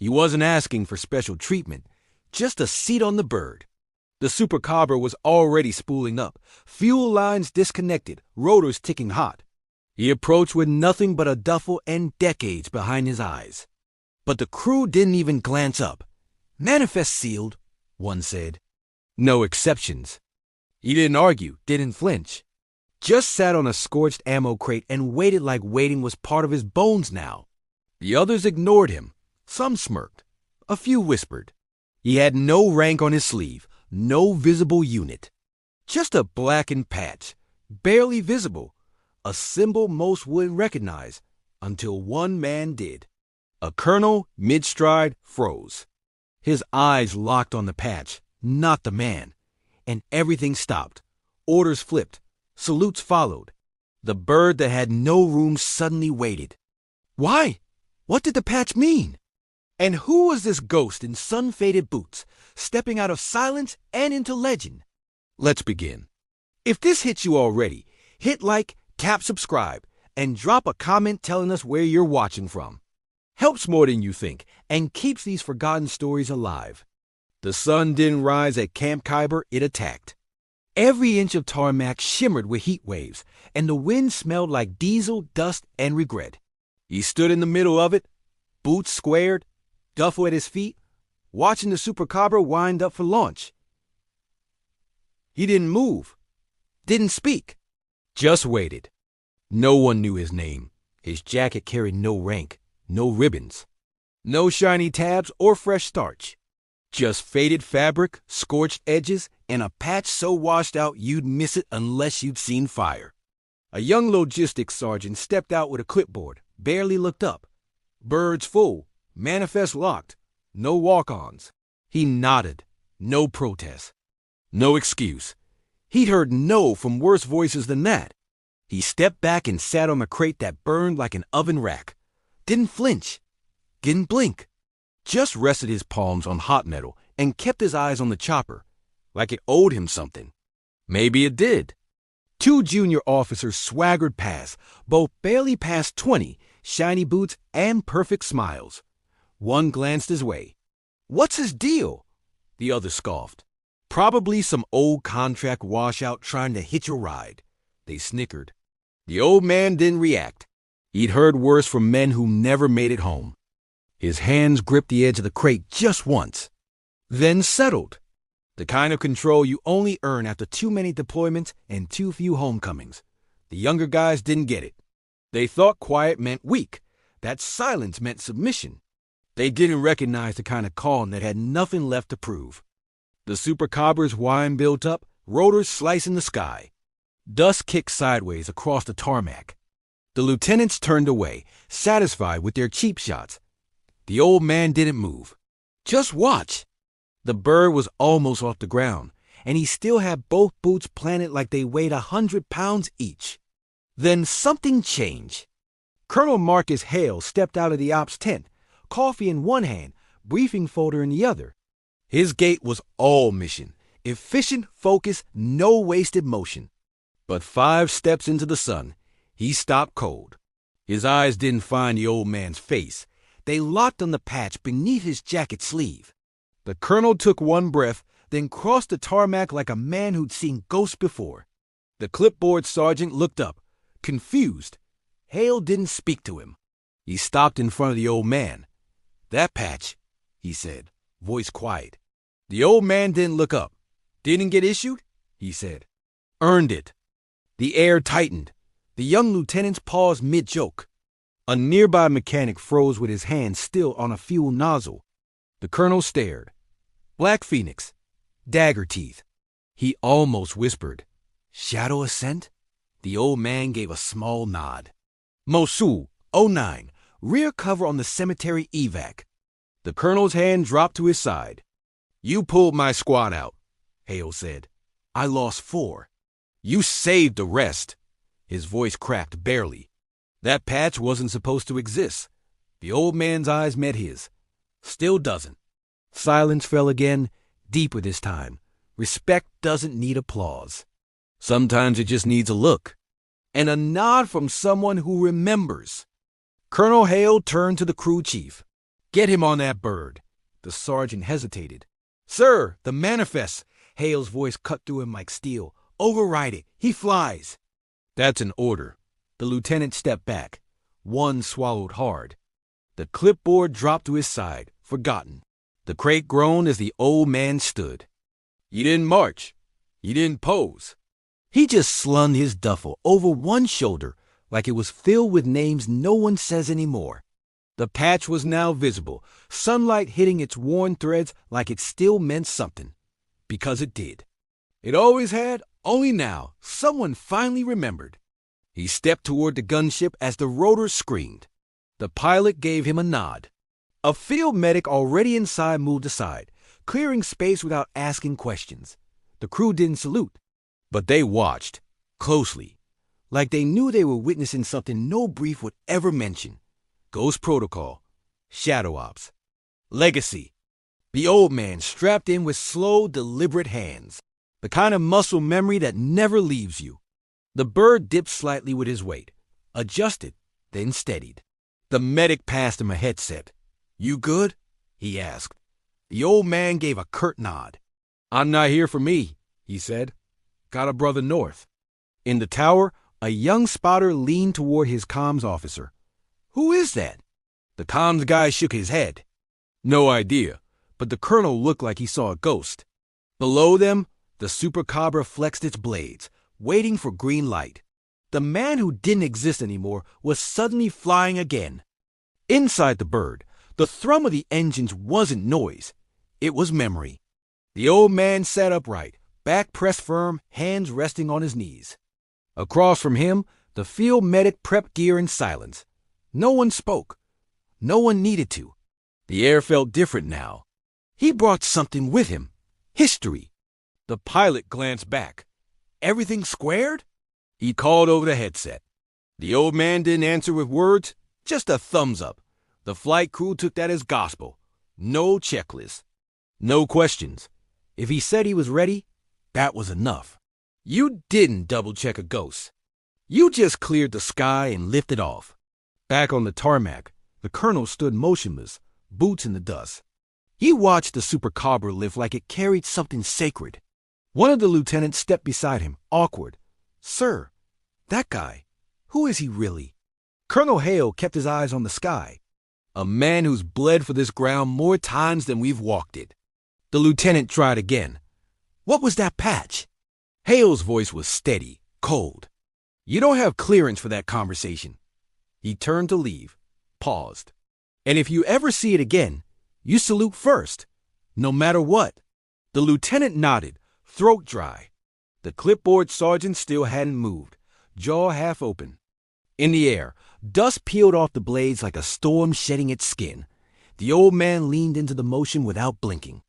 He wasn't asking for special treatment, just a seat on the bird. The SuperCobra was already spooling up, fuel lines disconnected, rotors ticking hot. He approached with nothing but a duffel and decades behind his eyes. But the crew didn't even glance up. "Manifest sealed," one said. No exceptions. He didn't argue, didn't flinch. Just sat on a scorched ammo crate and waited like waiting was part of his bones now. The others ignored him. Some smirked. A few whispered. He had no rank on his sleeve, no visible unit. Just a blackened patch, barely visible, a symbol most wouldn't recognize, until one man did. A colonel, mid-stride, froze. His eyes locked on the patch, not the man. And everything stopped. Orders flipped. Salutes followed. The bird that had no room suddenly waited. Why? What did the patch mean? And who was this ghost in sun-faded boots, stepping out of silence and into legend? Let's begin. If this hits you already, hit like, tap subscribe, and drop a comment telling us where you're watching from. Helps more than you think, and keeps these forgotten stories alive. The sun didn't rise at Camp Khyber, it attacked. Every inch of tarmac shimmered with heat waves, and the wind smelled like diesel, dust, and regret. He stood in the middle of it, boots squared, duffel at his feet, watching the SuperCobra wind up for launch. He didn't move, didn't speak, just waited. No one knew his name. His jacket carried no rank, no ribbons, no shiny tabs or fresh starch. Just faded fabric, scorched edges, and a patch so washed out you'd miss it unless you'd seen fire. A young logistics sergeant stepped out with a clipboard, barely looked up. Birds full, manifest locked, no walk-ons. He nodded, no protest, no excuse. He'd heard no from worse voices than that. He stepped back and sat on the crate that burned like an oven rack. Didn't flinch, didn't blink. Just rested his palms on hot metal and kept his eyes on the chopper, like it owed him something. Maybe it did. Two junior officers swaggered past, both barely past 20, shiny boots and perfect smiles. One glanced his way. "What's his deal?" The other scoffed. "Probably some old contract washout trying to hitch a ride." They snickered. The old man didn't react. He'd heard worse from men who never made it home. His hands gripped the edge of the crate just once, then settled. The kind of control you only earn after too many deployments and too few homecomings. The younger guys didn't get it. They thought quiet meant weak, that silence meant submission. They didn't recognize the kind of calm that had nothing left to prove. The SuperCobra's whine built up, rotors slicing the sky. Dust kicked sideways across the tarmac. The lieutenants turned away, satisfied with their cheap shots. The old man didn't move. Just watch. The bird was almost off the ground, and he still had both boots planted like they weighed 100 pounds each. Then something changed. Colonel Marcus Hale stepped out of the ops tent, coffee in one hand, briefing folder in the other. His gait was all mission, efficient, focused, no wasted motion. But 5 steps into the sun, he stopped cold. His eyes didn't find the old man's face. They locked on the patch beneath his jacket sleeve. The colonel took one breath, then crossed the tarmac like a man who'd seen ghosts before. The clipboard sergeant looked up, confused. Hale didn't speak to him. He stopped in front of the old man. "That patch," he said, voice quiet. The old man didn't look up. "Didn't get issued?" he said. "Earned it." The air tightened. The young lieutenants paused mid-joke. A nearby mechanic froze with his hand still on a fuel nozzle. The colonel stared. Black Phoenix. Dagger teeth. He almost whispered, "Shadow ascent?" The old man gave a small nod. "Mosul, 09, rear cover on the cemetery evac." The colonel's hand dropped to his side. "You pulled my squad out," Hale said. "I lost 4. You saved the rest." His voice cracked barely. That patch wasn't supposed to exist. The old man's eyes met his. Still doesn't. Silence fell again, deeper this time. Respect doesn't need applause. Sometimes it just needs a look. And a nod from someone who remembers. Colonel Hale turned to the crew chief. Get him on that bird. The sergeant hesitated. Sir, the manifest. Hale's voice cut through him like steel. Override it. He flies. That's an order. The lieutenant stepped back. One swallowed hard. The clipboard dropped to his side, forgotten. The crate groaned as the old man stood. You didn't march. You didn't pose. He just slung his duffel over one shoulder like it was filled with names no one says anymore. The patch was now visible, sunlight hitting its worn threads like it still meant something. Because it did. It always had, only now, someone finally remembered. He stepped toward the gunship as the rotor screamed. The pilot gave him a nod. A field medic already inside moved aside, clearing space without asking questions. The crew didn't salute, but they watched, closely, like they knew they were witnessing something no brief would ever mention. Ghost Protocol, Shadow Ops, Legacy. The old man strapped in with slow, deliberate hands, the kind of muscle memory that never leaves you. The bird dipped slightly with his weight, adjusted, then steadied. The medic passed him a headset. You good? He asked. The old man gave a curt nod. I'm not here for me, he said. Got a brother north. In the tower, a young spotter leaned toward his comms officer. Who is that? The comms guy shook his head. No idea, but the colonel looked like he saw a ghost. Below them, the SuperCobra flexed its blades, waiting for green light. The man who didn't exist anymore was suddenly flying again. Inside the bird, the thrum of the engines wasn't noise. It was memory. The old man sat upright, back pressed firm, hands resting on his knees. Across from him, the field medic prepped gear in silence. No one spoke. No one needed to. The air felt different now. He brought something with him. History. The pilot glanced back. Everything squared? He called over the headset. The old man didn't answer with words, just a thumbs up. The flight crew took that as gospel. No checklist. No questions. If he said he was ready, that was enough. You didn't double-check a ghost. You just cleared the sky and lifted off. Back on the tarmac, the colonel stood motionless, boots in the dust. He watched the SuperCobra lift like it carried something sacred. One of the lieutenants stepped beside him, awkward. Sir, that guy, who is he really? Colonel Hale kept his eyes on the sky. A man who's bled for this ground more times than we've walked it. The lieutenant tried again. What was that patch? Hale's voice was steady, cold. You don't have clearance for that conversation. He turned to leave, paused. And if you ever see it again, you salute first, no matter what. The lieutenant nodded, throat dry. The clipboard sergeant still hadn't moved, jaw half open. In the air, dust peeled off the blades like a storm shedding its skin. The old man leaned into the motion without blinking.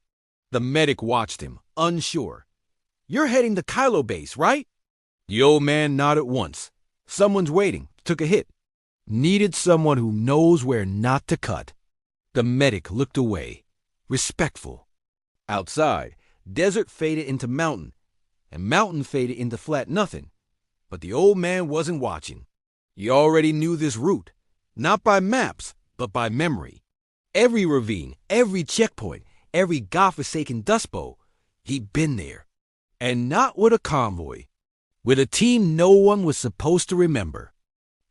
The medic watched him, unsure. You're heading to Kylo base, right? The old man nodded once. Someone's waiting, took a hit. Needed someone who knows where not to cut. The medic looked away, respectful. Outside, desert faded into mountain, and mountain faded into flat nothing. But the old man wasn't watching. He already knew this route, not by maps, but by memory. Every ravine, every checkpoint, every godforsaken dust bowl, he'd been there. And not with a convoy, with a team no one was supposed to remember.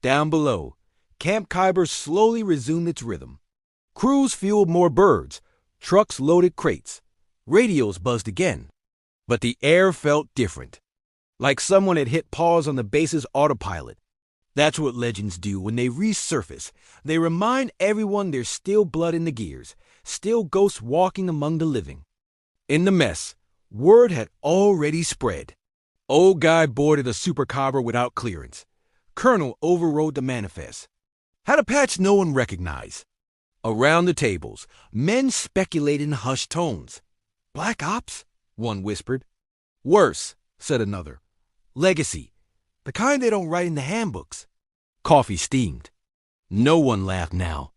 Down below, Camp Kyber slowly resumed its rhythm. Crews fueled more birds, trucks loaded crates, radios buzzed again. But the air felt different, like someone had hit pause on the base's autopilot. That's what legends do when they resurface. They remind everyone there's still blood in the gears, still ghosts walking among the living. In the mess, word had already spread. Old guy boarded a SuperCobra without clearance. Colonel overrode the manifest. Had a patch no one recognized. Around the tables, men speculated in hushed tones. Black Ops? One whispered. Worse, said another. Legacy. The kind they don't write in the handbooks. Coffee steamed. No one laughed now.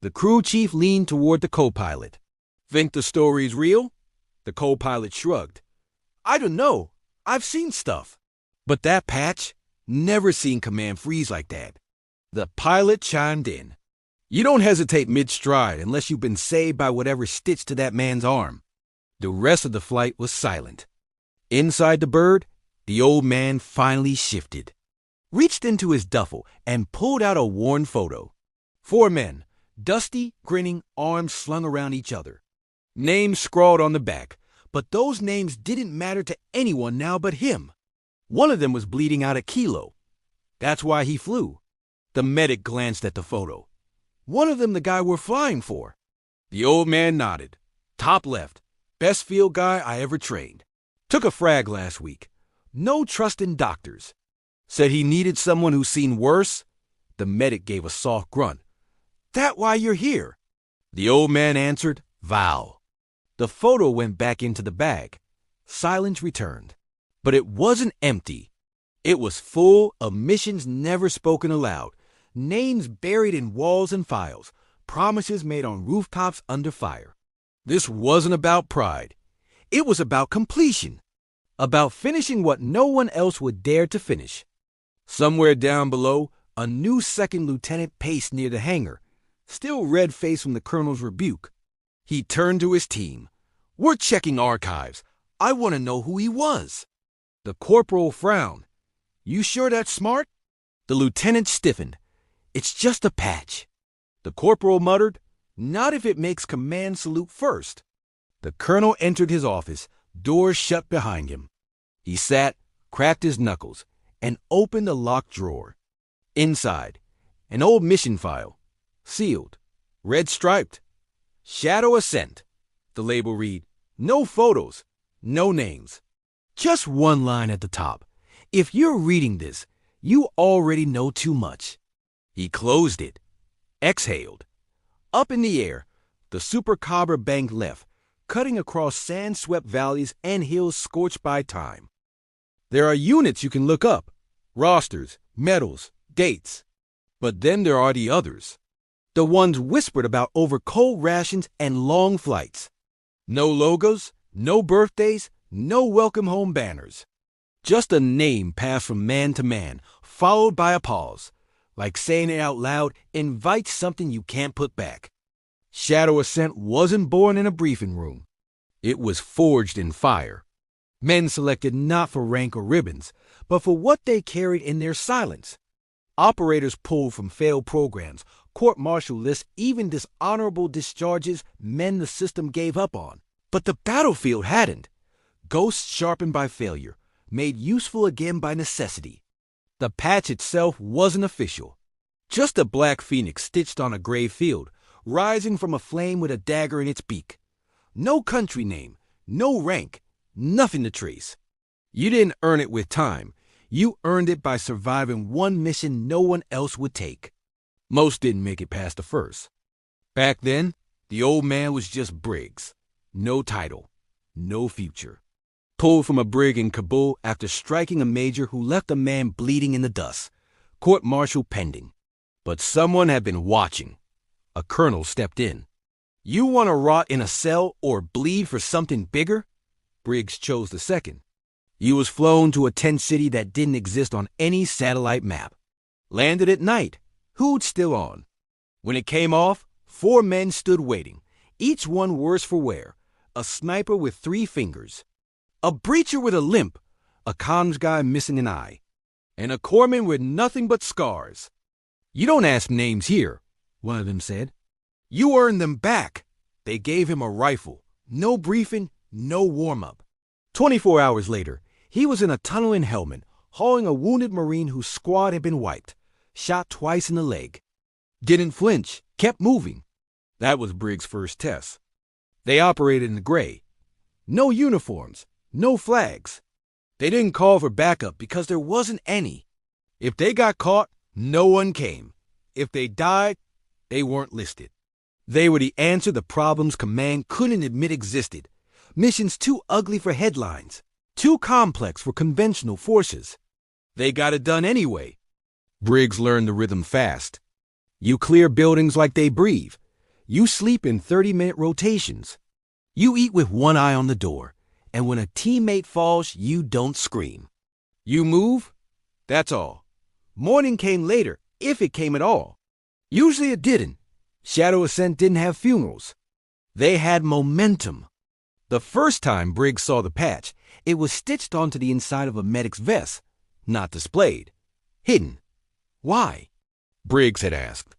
The crew chief leaned toward the co-pilot. Think the story's real? The co-pilot shrugged. I don't know. I've seen stuff. But that patch? Never seen command freeze like that. The pilot chimed in. You don't hesitate mid-stride unless you've been saved by whatever stitched to that man's arm. The rest of the flight was silent. Inside the bird, the old man finally shifted, reached into his duffel, and pulled out a worn photo. 4 men, dusty, grinning, arms slung around each other. Names scrawled on the back, but those names didn't matter to anyone now but him. One of them was bleeding out a kilo. That's why he flew. The medic glanced at the photo. One of them the guy we're flying for. The old man nodded. Top left. Best field guy I ever trained. Took a frag last week. No trust in doctors. Said he needed someone who's seen worse. The medic gave a soft grunt. That why you're here? The old man answered, Vow. The photo went back into the bag. Silence returned. But it wasn't empty. It was full of missions never spoken aloud. Names buried in walls and files. Promises made on rooftops under fire. This wasn't about pride. It was about completion. About finishing what no one else would dare to finish. Somewhere down below, a new second lieutenant paced near the hangar, still red-faced from the colonel's rebuke. He turned to his team. We're checking archives. I want to know who he was. The corporal frowned. You sure that's smart? The lieutenant stiffened. It's just a patch. The corporal muttered, not if it makes command salute first. The colonel entered his office, doors shut behind him. He sat, cracked his knuckles, and opened a locked drawer. Inside, an old mission file, sealed, red-striped. Shadow Ascent. The label read, no photos, no names. Just one line at the top. If you're reading this, you already know too much. He closed it, exhaled. Up in the air, the SuperCobra banked left, cutting across sand-swept valleys and hills scorched by time. There are units you can look up, rosters, medals, dates. But then there are the others. The ones whispered about over cold rations and long flights. No logos, no birthdays, no welcome home banners. Just a name passed from man to man, followed by a pause. Like saying it out loud invites something you can't put back. Shadow Ascent wasn't born in a briefing room. It was forged in fire. Men selected not for rank or ribbons, but for what they carried in their silence. Operators pulled from failed programs, court-martial lists, even dishonorable discharges men the system gave up on. But the battlefield hadn't. Ghosts sharpened by failure, made useful again by necessity. The patch itself wasn't official. Just a black phoenix stitched on a gray field, rising from a flame with a dagger in its beak. No country name, no rank, nothing to trace. You didn't earn it with time. You earned it by surviving one mission no one else would take. Most didn't make it past the first. Back then, the old man was just Briggs. No title, no future. Pulled from a brig in Kabul after striking a major who left a man bleeding in the dust. Court-martial pending. But someone had been watching. A colonel stepped in. You want to rot in a cell or bleed for something bigger? Briggs chose the second. He was flown to a tent city that didn't exist on any satellite map. Landed at night. Hood still on. When it came off, 4 men stood waiting, each one worse for wear. A sniper with 3 fingers. A breacher with a limp, a comms guy missing an eye, and a corpsman with nothing but scars. You don't ask names here, one of them said. You earn them back. They gave him a rifle. No briefing, no warm-up. 24 hours later, he was in a tunnel in Helmand, hauling a wounded Marine whose squad had been wiped, shot twice in the leg. Didn't flinch, kept moving. That was Briggs' first test. They operated in the gray. No uniforms. No flags. They didn't call for backup because there wasn't any. If they got caught, no one came. If they died, they weren't listed. They were the answer to problems command couldn't admit existed. Missions too ugly for headlines. Too complex for conventional forces. They got it done anyway. Briggs learned the rhythm fast. You clear buildings like they breathe. You sleep in 30-minute rotations. You eat with one eye on the door. And when a teammate falls, you don't scream. You move, that's all. Morning came later, if it came at all. Usually it didn't. Shadow Ascent didn't have funerals. They had momentum. The first time Briggs saw the patch, it was stitched onto the inside of a medic's vest, not displayed, hidden. Why? Briggs had asked.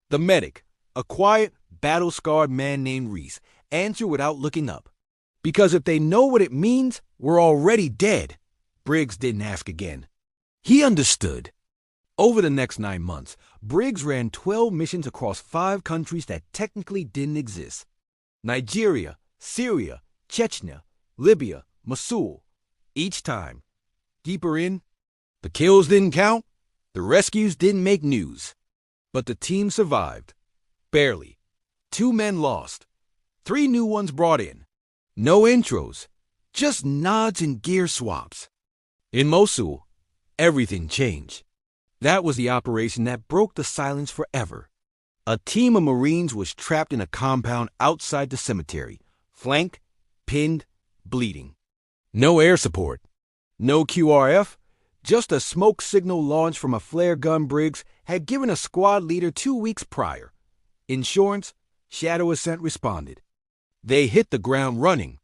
The medic, a quiet, battle-scarred man named Reese, answered without looking up. Because if they know what it means, we're already dead. Briggs didn't ask again. He understood. Over the next 9 months, Briggs ran 12 missions across 5 countries that technically didn't exist. Nigeria, Syria, Chechnya, Libya, Mosul. Each time. Deeper in, the kills didn't count, the rescues didn't make news. But the team survived. Barely. 2 men lost. 3 new ones brought in. No intros, just nods and gear swaps. In Mosul, everything changed. That was the operation that broke the silence forever. A team of Marines was trapped in a compound outside the cemetery, flanked, pinned, bleeding. No air support, no QRF, just a smoke signal launched from a flare gun Briggs had given a squad leader 2 weeks prior. Insurance, Shadow Ascent responded. They hit the ground running.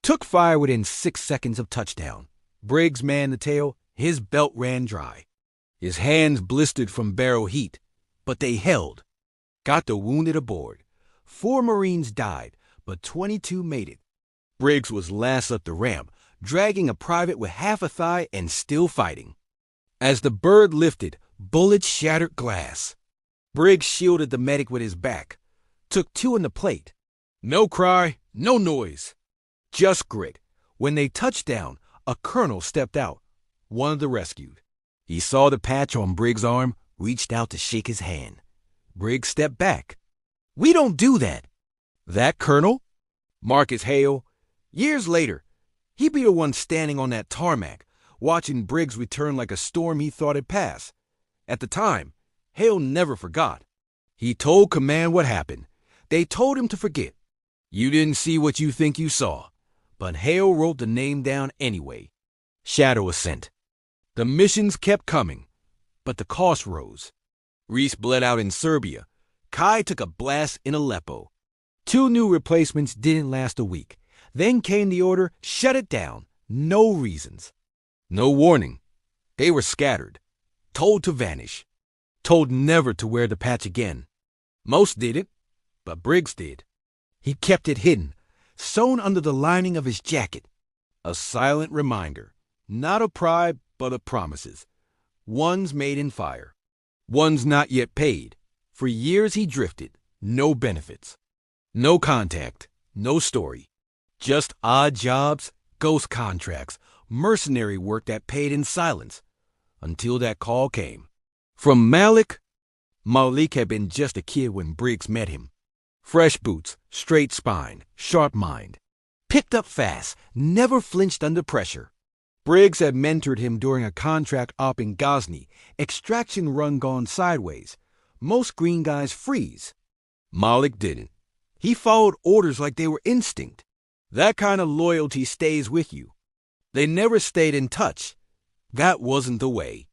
Took fire within 6 seconds of touchdown. Briggs manned the tail, his belt ran dry. His hands blistered from barrel heat, but they held. Got the wounded aboard. 4 Marines died, but 22 made it. Briggs was last up the ramp, dragging a private with half a thigh and still fighting. As the bird lifted, bullets shattered glass. Briggs shielded the medic with his back. Took 2 in the plate. No cry, no noise. Just grit. When they touched down, a colonel stepped out, one of the rescued. He saw the patch on Briggs' arm, reached out to shake his hand. Briggs stepped back. We don't do that. That colonel? Marcus Hale. Years later, he'd be the one standing on that tarmac, watching Briggs return like a storm he thought had passed. At the time, Hale never forgot. He told command what happened. They told him to forget. You didn't see what you think you saw. But Hale wrote the name down anyway. Shadow Ascent. The missions kept coming, but the cost rose. Reese bled out in Serbia. Kai took a blast in Aleppo. 2 new replacements didn't last a week. Then came the order, shut it down. No reasons. No warning. They were scattered. Told to vanish. Told never to wear the patch again. Most didn't, but Briggs did. He kept it hidden, sewn under the lining of his jacket. A silent reminder, not of pride, but of promises. Ones made in fire. Ones not yet paid. For years he drifted, no benefits. No contact, no story. Just odd jobs, ghost contracts, mercenary work that paid in silence. Until that call came. From Malik. Malik had been just a kid when Briggs met him. Fresh boots, straight spine, sharp mind. Picked up fast, never flinched under pressure. Briggs had mentored him during a contract op in Ghazni, extraction run gone sideways. Most green guys freeze. Malik didn't. He followed orders like they were instinct. That kind of loyalty stays with you. They never stayed in touch. That wasn't the way.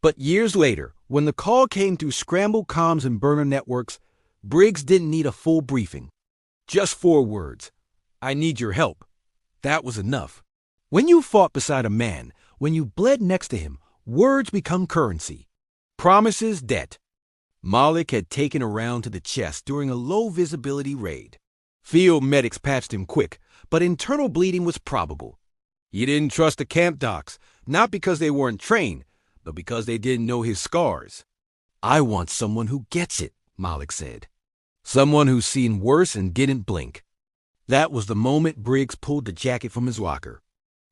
But years later, when the call came through scrambled comms and burner networks, Briggs didn't need a full briefing. Just 4 words. I need your help. That was enough. When you fought beside a man, when you bled next to him, words become currency. Promises, debt. Malik had taken a round to the chest during a low-visibility raid. Field medics patched him quick, but internal bleeding was probable. He didn't trust the camp docs, not because they weren't trained, but because they didn't know his scars. I want someone who gets it, Malik said. Someone who's seen worse and didn't blink. That was the moment Briggs pulled the jacket from his locker.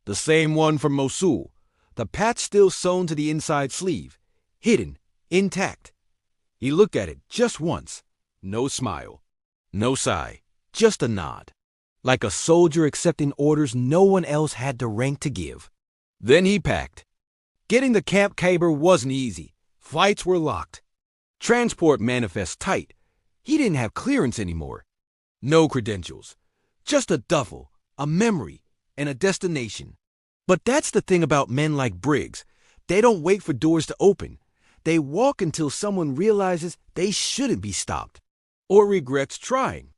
The same one from Mosul, the patch still sewn to the inside sleeve, hidden, intact. He looked at it just once. No smile, no sigh, just a nod. Like a soldier accepting orders no one else had the rank to give. Then he packed. Getting the camp caber wasn't easy. Flights were locked. Transport manifest tight. He didn't have clearance anymore. No credentials. Just a duffel, a memory, and a destination. But that's the thing about men like Briggs. They don't wait for doors to open. They walk until someone realizes they shouldn't be stopped. or regrets trying.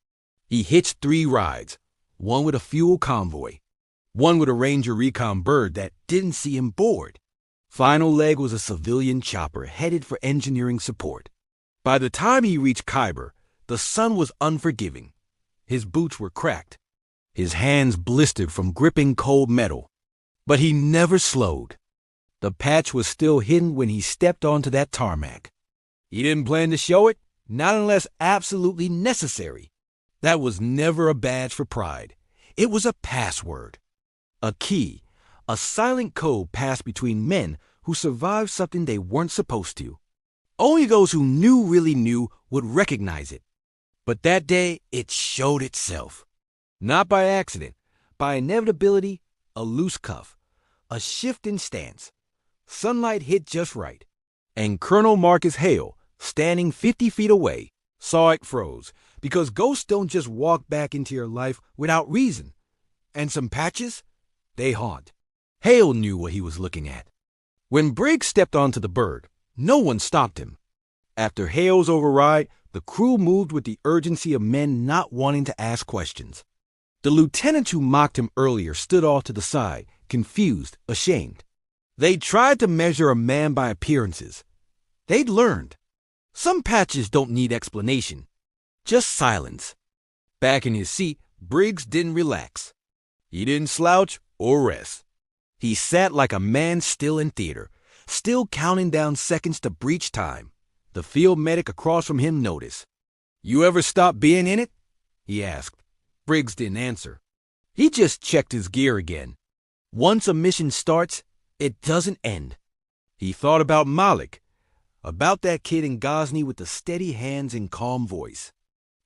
He hitched 3 rides, one with a fuel convoy, one with a Ranger recon bird that didn't see him board. Final leg was a civilian chopper headed for engineering support. By the time he reached Khyber, the sun was unforgiving. His boots were cracked. His hands blistered from gripping cold metal. But he never slowed. The patch was still hidden when he stepped onto that tarmac. He didn't plan to show it, not unless absolutely necessary. That was never a badge for pride. It was a password. A key, a silent code passed between men who survived something they weren't supposed to. Only those who really knew would recognize it. But that day, it showed itself. Not by accident, by inevitability, a loose cuff, a shift in stance. Sunlight hit just right. And Colonel Marcus Hale, standing 50 feet away, saw it froze, because ghosts don't just walk back into your life without reason. And some patches? They haunt. Hale knew what he was looking at. When Briggs stepped onto the bird, no one stopped him. After Hale's override, the crew moved with the urgency of men not wanting to ask questions. The lieutenants who mocked him earlier stood off to the side, confused, ashamed. They tried to measure a man by appearances. They'd learned. Some patches don't need explanation, just silence. Back in his seat, Briggs didn't relax. He didn't slouch or rest. He sat like a man still in theater, still counting down seconds to breach time. The field medic across from him noticed. "You ever stop being in it?" he asked. Briggs didn't answer. He just checked his gear again. Once a mission starts, it doesn't end. He thought about Malik, about that kid in Ghazni with the steady hands and calm voice.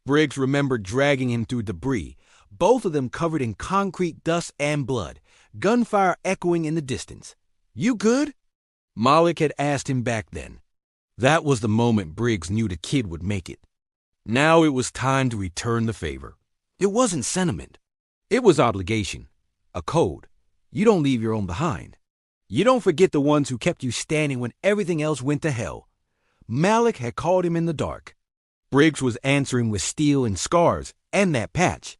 Briggs remembered dragging him through debris, both of them covered in concrete dust and blood, gunfire echoing in the distance. "You good?" Malik had asked him back then. That was the moment Briggs knew the kid would make it. Now it was time to return the favor. It wasn't sentiment. It was obligation, a code. You don't leave your own behind. You don't forget the ones who kept you standing when everything else went to hell. Malik had called him in the dark. Briggs was answering with steel and scars and that patch.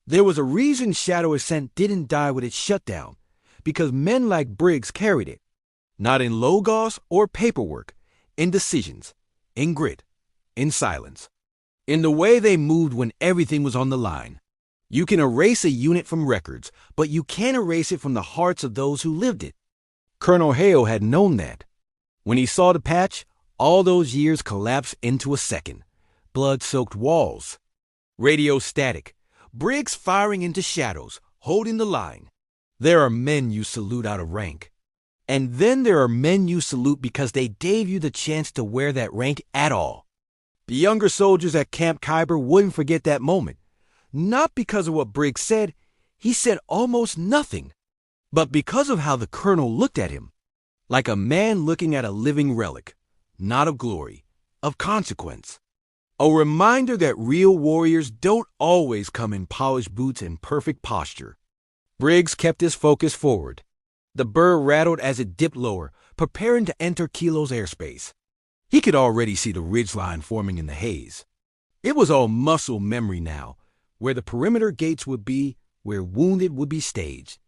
There was a reason Shadow Ascent didn't die with its shutdown, because men like Briggs carried it. Not in logos or paperwork, in decisions, in grit, in silence, in the way they moved when everything was on the line. You can erase a unit from records, but you can't erase it from the hearts of those who lived it. Colonel Hale had known that. When he saw the patch, all those years collapsed into a second. Blood-soaked walls. Radio static. Briggs firing into shadows, holding the line. There are men you salute out of rank. And then there are men you salute because they gave you the chance to wear that rank at all. The younger soldiers at Camp Khyber wouldn't forget that moment. Not because of what Briggs said, he said almost nothing, but because of how the colonel looked at him. Like a man looking at a living relic, not of glory, of consequence. A reminder that real warriors don't always come in polished boots and perfect posture. Briggs kept his focus forward. The bird rattled as it dipped lower, preparing to enter Kilo's airspace. He could already see the ridgeline forming in the haze. It was all muscle memory now, where the perimeter gates would be, where wounded would be staged.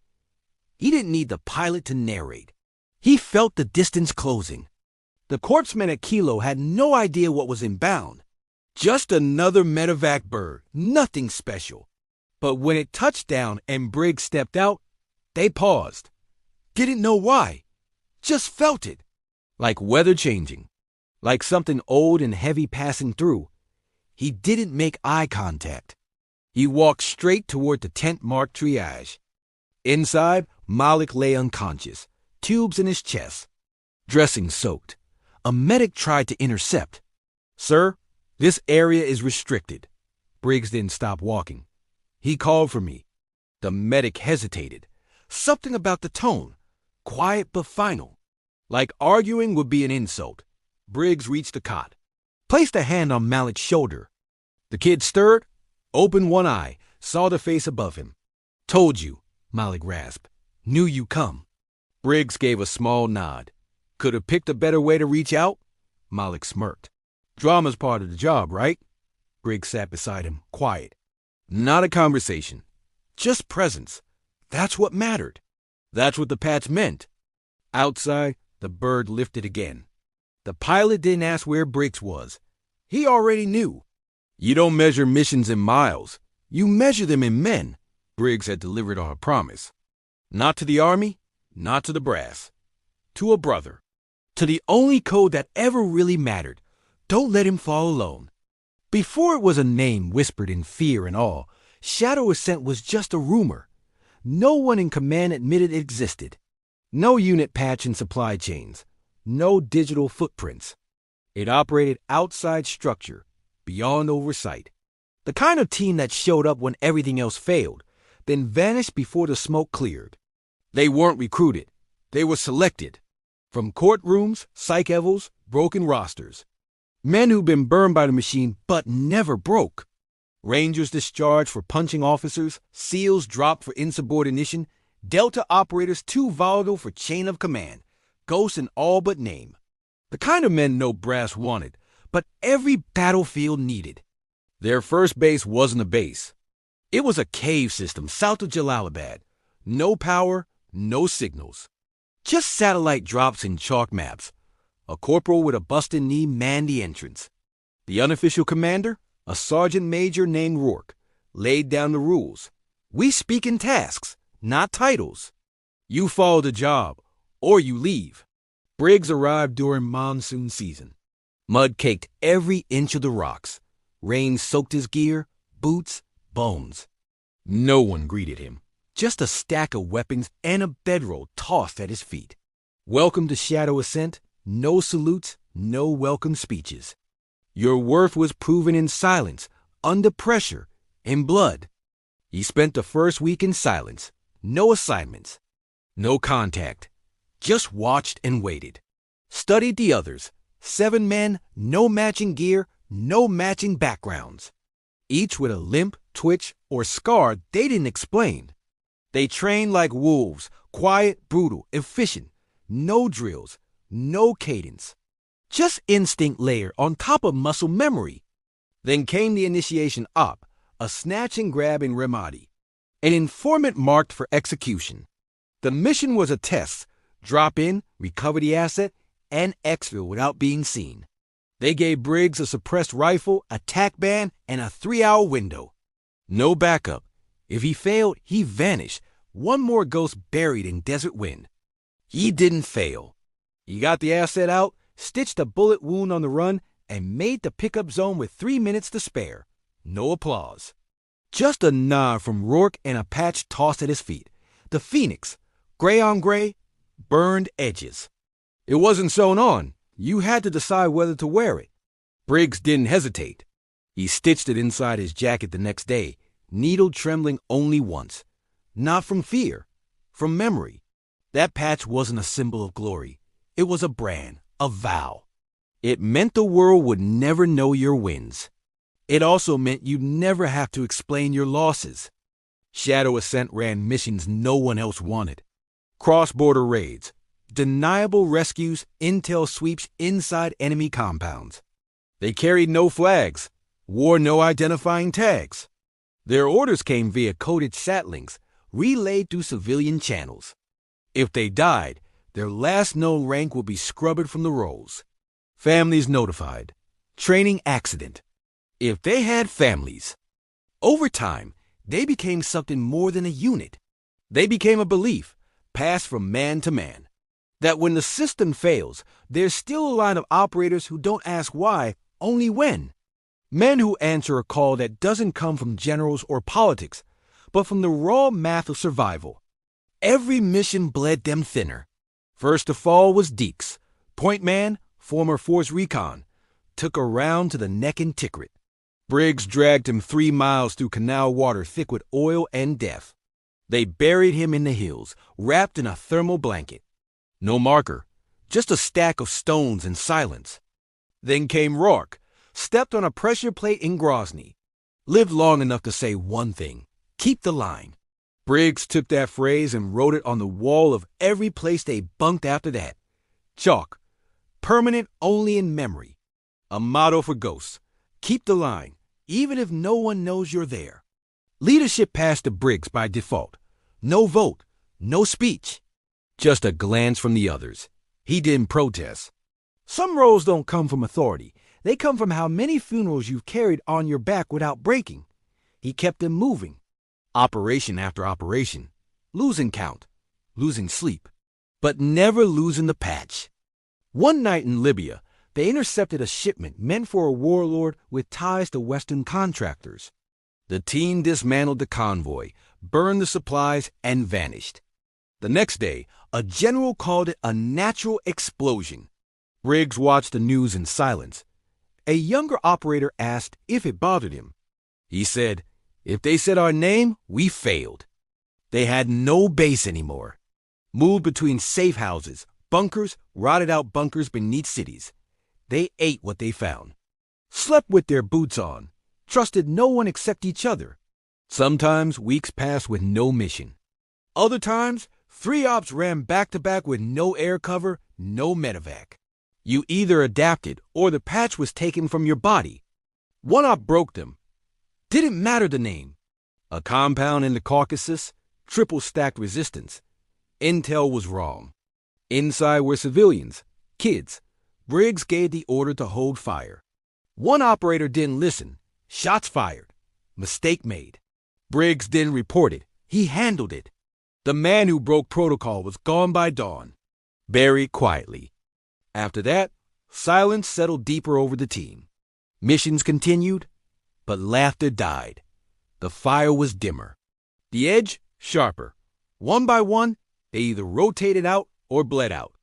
He didn't need the pilot to narrate. He felt the distance closing. The corpsmen at Kilo had no idea what was inbound. Just another medevac bird, nothing special. But when it touched down and Briggs stepped out, they paused. Didn't know why. Just felt it. Like weather changing. Like something old and heavy passing through. He didn't make eye contact. He walked straight toward the tent-marked triage. Inside, Malik lay unconscious, tubes in his chest. Dressing soaked. A medic tried to intercept. "Sir, this area is restricted." Briggs didn't stop walking. He called for me. The medic hesitated. Something about the tone. Quiet but final. Like arguing would be an insult. Briggs reached the cot. Placed a hand on Malik's shoulder. The kid stirred, opened one eye, saw the face above him. "Told you," Malik rasped. "Knew you come." Briggs gave a small nod. "Could have picked a better way to reach out?" Malik smirked. "Drama's part of the job, right?" Briggs sat beside him, quiet. Not a conversation. Just presence. That's what mattered. That's what the patch meant. Outside, the bird lifted again. The pilot didn't ask where Briggs was. He already knew. You don't measure missions in miles. You measure them in men, Briggs had delivered on a promise. Not to the Army, not to the brass. To a brother. To the only code that ever really mattered. Don't let him fall alone. Before it was a name whispered in fear and awe, Shadow Ascent was just a rumor. No one in command admitted it existed. No unit patch in supply chains. No digital footprints. It operated outside structure, beyond oversight. The kind of team that showed up when everything else failed, then vanished before the smoke cleared. They weren't recruited. They were selected. From courtrooms, psych evals, broken rosters. Men who'd been burned by the machine but never broke. Rangers discharged for punching officers, SEALs dropped for insubordination, Delta operators too volatile for chain of command, ghosts in all but name. The kind of men no brass wanted, but every battlefield needed. Their first base wasn't a base. It was a cave system south of Jalalabad. No power, no signals. Just satellite drops and chalk maps. A corporal with a busted knee manned the entrance. The unofficial commander, a sergeant major named Rourke, laid down the rules. We speak in tasks, not titles. You follow the job, or you leave. Briggs arrived during monsoon season. Mud caked every inch of the rocks. Rain soaked his gear, boots, bones. No one greeted him. Just a stack of weapons and a bedroll tossed at his feet. Welcome to Shadow Ascent. No salutes, no welcome speeches. Your worth was proven in silence, under pressure, in blood. He spent the first week in silence. No assignments. No contact. Just watched and waited. Studied the others. 7 men, no matching gear, no matching backgrounds. Each with a limp, twitch, or scar they didn't explain. They trained like wolves, quiet, brutal, efficient. No drills, no cadence. Just instinct layer on top of muscle memory. Then came the initiation op, a snatch and grab in Ramadi. An informant marked for execution. The mission was a test. Drop in, recover the asset, and exfil without being seen. They gave Briggs a suppressed rifle, a tac band, and a 3-hour window. No backup. If he failed, he vanished. One more ghost buried in desert wind. He didn't fail. He got the asset out, stitched a bullet wound on the run, and made the pickup zone with 3 minutes to spare. No applause. Just a nod from Rourke and a patch tossed at his feet. The Phoenix, gray on gray, burned edges. It wasn't sewn on. You had to decide whether to wear it. Briggs didn't hesitate. He stitched it inside his jacket the next day, needle trembling only once. Not from fear, from memory. That patch wasn't a symbol of glory. It was a brand, a vow. It meant the world would never know your wins. It also meant you'd never have to explain your losses. Shadow Ascent ran missions no one else wanted. Cross-border raids, deniable rescues, intel sweeps inside enemy compounds. They carried no flags, wore no identifying tags. Their orders came via coded sat links, relayed through civilian channels. If they died, their last known rank would be scrubbed from the rolls. Families notified. Training accident. If they had families. Over time, they became something more than a unit. They became a belief, passed from man to man, that when the system fails, there's still a line of operators who don't ask why, only when. Men who answer a call that doesn't come from generals or politics, but from the raw math of survival. Every mission bled them thinner. First to fall was Deeks, point man, former Force Recon, took a round to the neck in Tikrit. Briggs dragged him 3 miles through canal water thick with oil and death. They buried him in the hills, wrapped in a thermal blanket. No marker, just a stack of stones and silence. Then came Rourke, stepped on a pressure plate in Grozny. Lived long enough to say one thing, keep the line. Briggs took that phrase and wrote it on the wall of every place they bunked after that. Chalk, permanent only in memory. A motto for ghosts, keep the line, even if no one knows you're there. Leadership passed to Briggs by default. No vote, no speech. Just a glance from the others. He didn't protest. Some roles don't come from authority. They come from how many funerals you've carried on your back without breaking. He kept them moving. Operation after operation. Losing count. Losing sleep. But never losing the patch. One night in Libya, they intercepted a shipment meant for a warlord with ties to Western contractors. The team dismantled the convoy, burned the supplies, and vanished. The next day, a general called it a natural explosion. Briggs watched the news in silence. A younger operator asked if it bothered him. He said, "If they said our name, we failed." They had no base anymore. Moved between safe houses, bunkers, rotted out bunkers beneath cities. They ate what they found. Slept with their boots on. Trusted no one except each other. Sometimes weeks passed with no mission. Other times, 3 ops ran back to back with no air cover, no medevac. You either adapted or the patch was taken from your body. One op broke them. Didn't matter the name. A compound in the Caucasus, triple stacked resistance. Intel was wrong. Inside were civilians, kids. Briggs gave the order to hold fire. One operator didn't listen. Shots fired. Mistake made. Briggs didn't report it. He handled it. The man who broke protocol was gone by dawn. Buried quietly. After that, silence settled deeper over the team. Missions continued, but laughter died. The fire was dimmer. The edge, sharper. One by one, they either rotated out or bled out.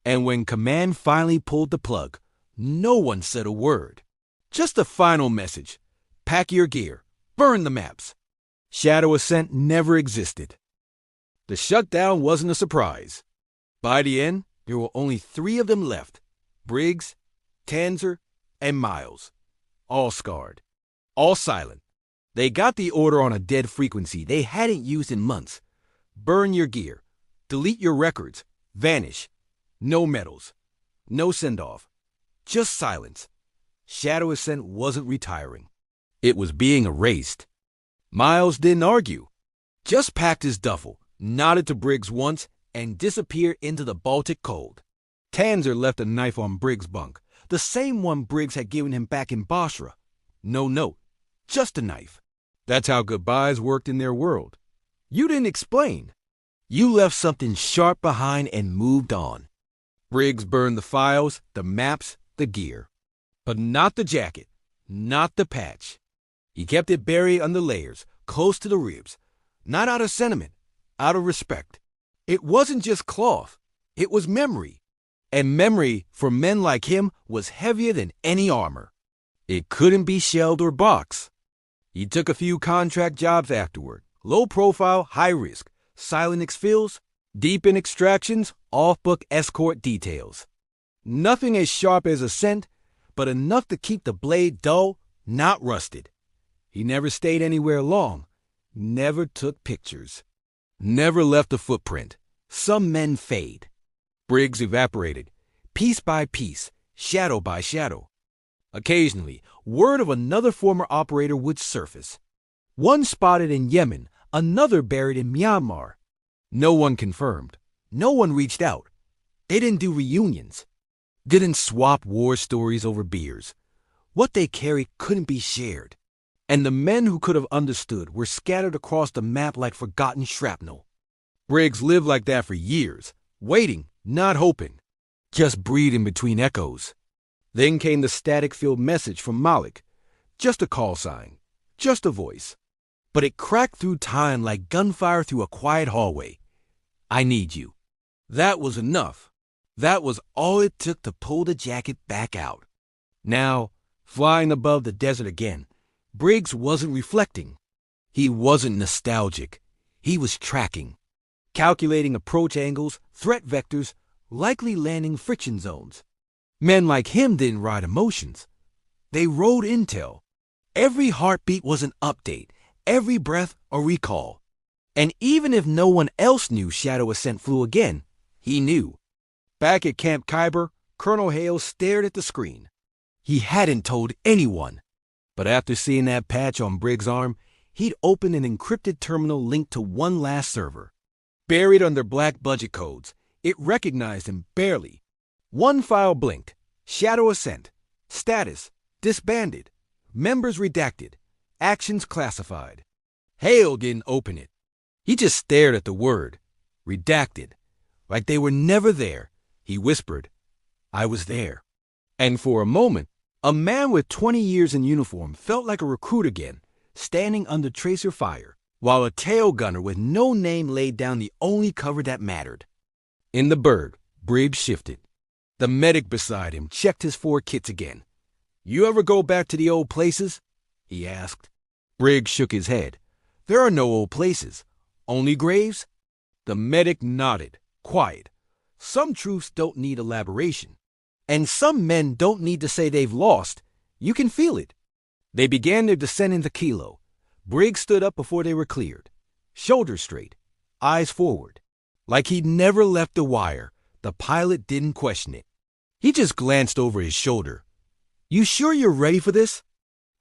And when command finally pulled the plug, no one said a word. Just a final message. Pack your gear. Burn the maps. Shadow Ascent never existed. The shutdown wasn't a surprise. By the end, there were only 3 of them left. Briggs, Tanzer, and Miles. All scarred. All silent. They got the order on a dead frequency they hadn't used in months. Burn your gear. Delete your records. Vanish. No medals. No send-off. Just silence. Shadow Ascent wasn't retiring. It was being erased. Miles didn't argue. Just packed his duffel, nodded to Briggs once, and disappeared into the Baltic cold. Tanzer left a knife on Briggs' bunk, the same one Briggs had given him back in Basra. No note. Just a knife. That's how goodbyes worked in their world. You didn't explain. You left something sharp behind and moved on. Briggs burned the files, the maps, the gear. But not the jacket, not the patch. He kept it buried under layers, close to the ribs. Not out of sentiment, out of respect. It wasn't just cloth. It was memory. And memory, for men like him, was heavier than any armor. It couldn't be shelled or boxed. He took a few contract jobs afterward. Low profile, high risk. Silent exfils, deep in extractions, off-book escort details. Nothing as sharp as Ascent, but enough to keep the blade dull, not rusted. He never stayed anywhere long, never took pictures, never left a footprint. Some men fade. Briggs evaporated, piece by piece, shadow by shadow. Occasionally, word of another former operator would surface. One spotted in Yemen, another buried in Myanmar. No one confirmed. No one reached out. They didn't do reunions. Didn't swap war stories over beers. What they carried couldn't be shared. And the men who could have understood were scattered across the map like forgotten shrapnel. Briggs lived like that for years, waiting, not hoping, just breathing between echoes. Then came the static-filled message from Malik. Just a call sign, just a voice. But it cracked through time like gunfire through a quiet hallway. I need you. That was enough. That was all it took to pull the jacket back out. Now, flying above the desert again, Briggs wasn't reflecting. He wasn't nostalgic. He was tracking, calculating approach angles, threat vectors, likely landing friction zones. Men like him didn't ride emotions. They rode intel. Every heartbeat was an update, every breath a recall. And even if no one else knew Shadow Ascent flew again, he knew. Back at Camp Kyber, Colonel Hale stared at the screen. He hadn't told anyone. But after seeing that patch on Briggs' arm, he'd opened an encrypted terminal linked to one last server. Buried under black budget codes, it recognized him barely. One file blinked. Shadow Ascent. Status: disbanded. Members redacted. Actions classified. Hale didn't open it. He just stared at the word. Redacted. Like they were never there. He whispered, "I was there." And for a moment, a man with 20 years in uniform felt like a recruit again, standing under tracer fire, while a tail gunner with no name laid down the only cover that mattered. In the Bird, Briggs shifted. The medic beside him checked his 4 kits again. "You ever go back to the old places?" he asked. Briggs shook his head. "There are no old places. Only graves?" The medic nodded, quiet. "Some truths don't need elaboration. And some men don't need to say they've lost. You can feel it." They began their descent into Kilo. Briggs stood up before they were cleared. Shoulders straight, eyes forward. Like he'd never left the wire, the pilot didn't question it. He just glanced over his shoulder. "You sure you're ready for this?"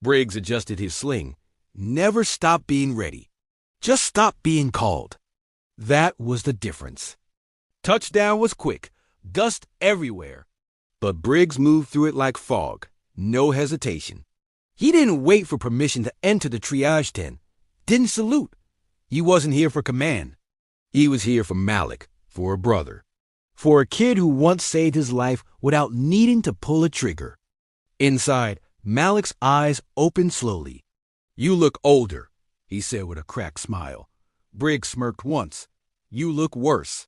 Briggs adjusted his sling. Never stop being ready. Just stop being called. That was the difference. Touchdown was quick, dust everywhere. But Briggs moved through it like fog, no hesitation. He didn't wait for permission to enter the triage tent, didn't salute. He wasn't here for command. He was here for Malik, for a brother. For a kid who once saved his life without needing to pull a trigger. Inside, Malik's eyes opened slowly. "You look older," he said with a cracked smile. Briggs smirked once. "You look worse."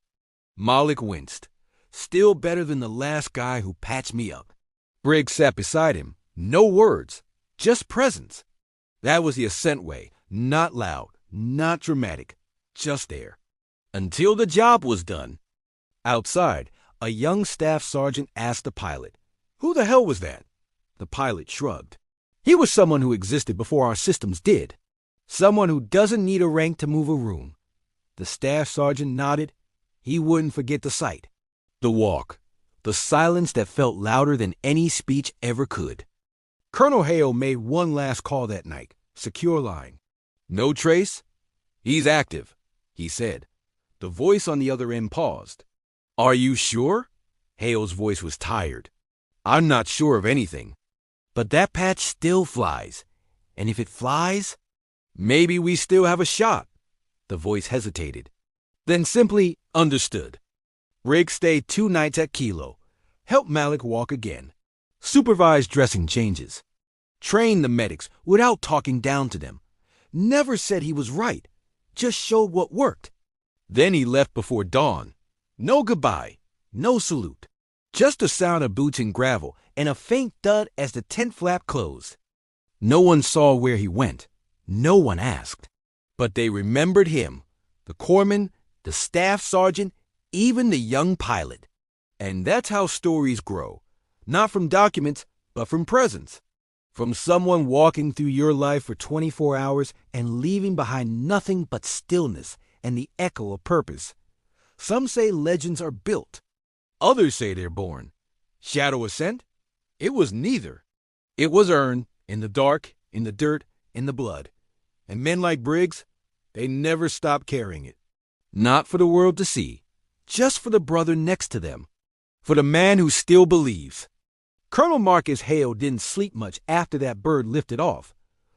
Malik winced. "Still better than the last guy who patched me up." Briggs sat beside him. No words, just presence. That was the Ascent way, not loud, not dramatic, just there. Until the job was done. Outside, a young staff sergeant asked the pilot, "Who the hell was that?" The pilot shrugged. "He was someone who existed before our systems did. Someone who doesn't need a rank to move a room." The staff sergeant nodded. He wouldn't forget the sight. The walk. The silence that felt louder than any speech ever could. Colonel Hale made one last call that night. Secure line. "No trace?" "He's active," he said. The voice on the other end paused. "Are you sure?" Hale's voice was tired. "I'm not sure of anything. But that patch still flies. And if it flies, maybe we still have a shot." The voice hesitated. Then simply understood. Briggs stayed 2 nights at Kilo. Helped Malik walk again. Supervised dressing changes. Trained the medics without talking down to them. Never said he was right. Just showed what worked. Then he left before dawn. No goodbye. No salute. Just the sound of boots in gravel and a faint thud as the tent flap closed. No one saw where he went. No one asked. But they remembered him. The corpsman, the staff sergeant, even the young pilot. And that's how stories grow. Not from documents, but from presence. From someone walking through your life for 24 hours and leaving behind nothing but stillness and the echo of purpose. Some say legends are built. Others say they're born. Shadow Ascent? It was neither. It was earned in the dark, in the dirt, in the blood. And men like Briggs, they never stopped carrying it. Not for the world to see, just for the brother next to them. For the man who still believes. Colonel Marcus Hale didn't sleep much after that bird lifted off.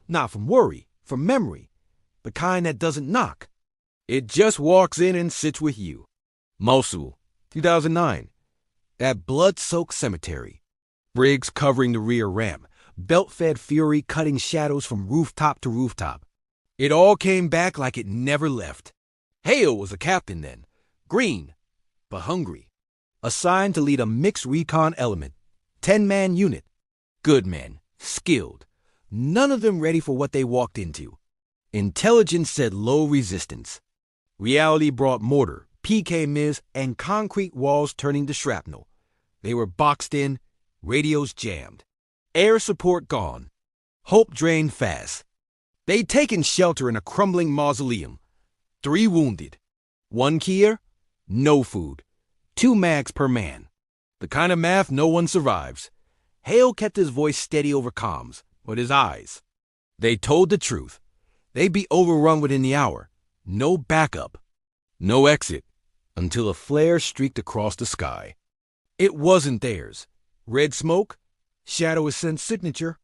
Not from worry, from memory. The kind that doesn't knock. It just walks in and sits with you. Mosul, 2009. That blood-soaked cemetery. Briggs covering the rear ramp. Belt-fed fury cutting shadows from rooftop to rooftop. It all came back like it never left. Hale was a captain then. Green, but hungry. Assigned to lead a mixed recon element. 10-man unit. Good men. Skilled. None of them ready for what they walked into. Intelligence said low resistance. Reality brought mortar, PK-Miz, and concrete walls turning to shrapnel. They were boxed in, radios jammed. Air support gone. Hope drained fast. They'd taken shelter in a crumbling mausoleum. 3 wounded. 1 Kier, no food. 2 mags per man. The kind of math no one survives. Hale kept his voice steady over comms. but his eyes. They told the truth. They'd be overrun within the hour. No backup. No exit. Until a flare streaked across the sky. It wasn't theirs. Red smoke? Shadow Ascent's signature?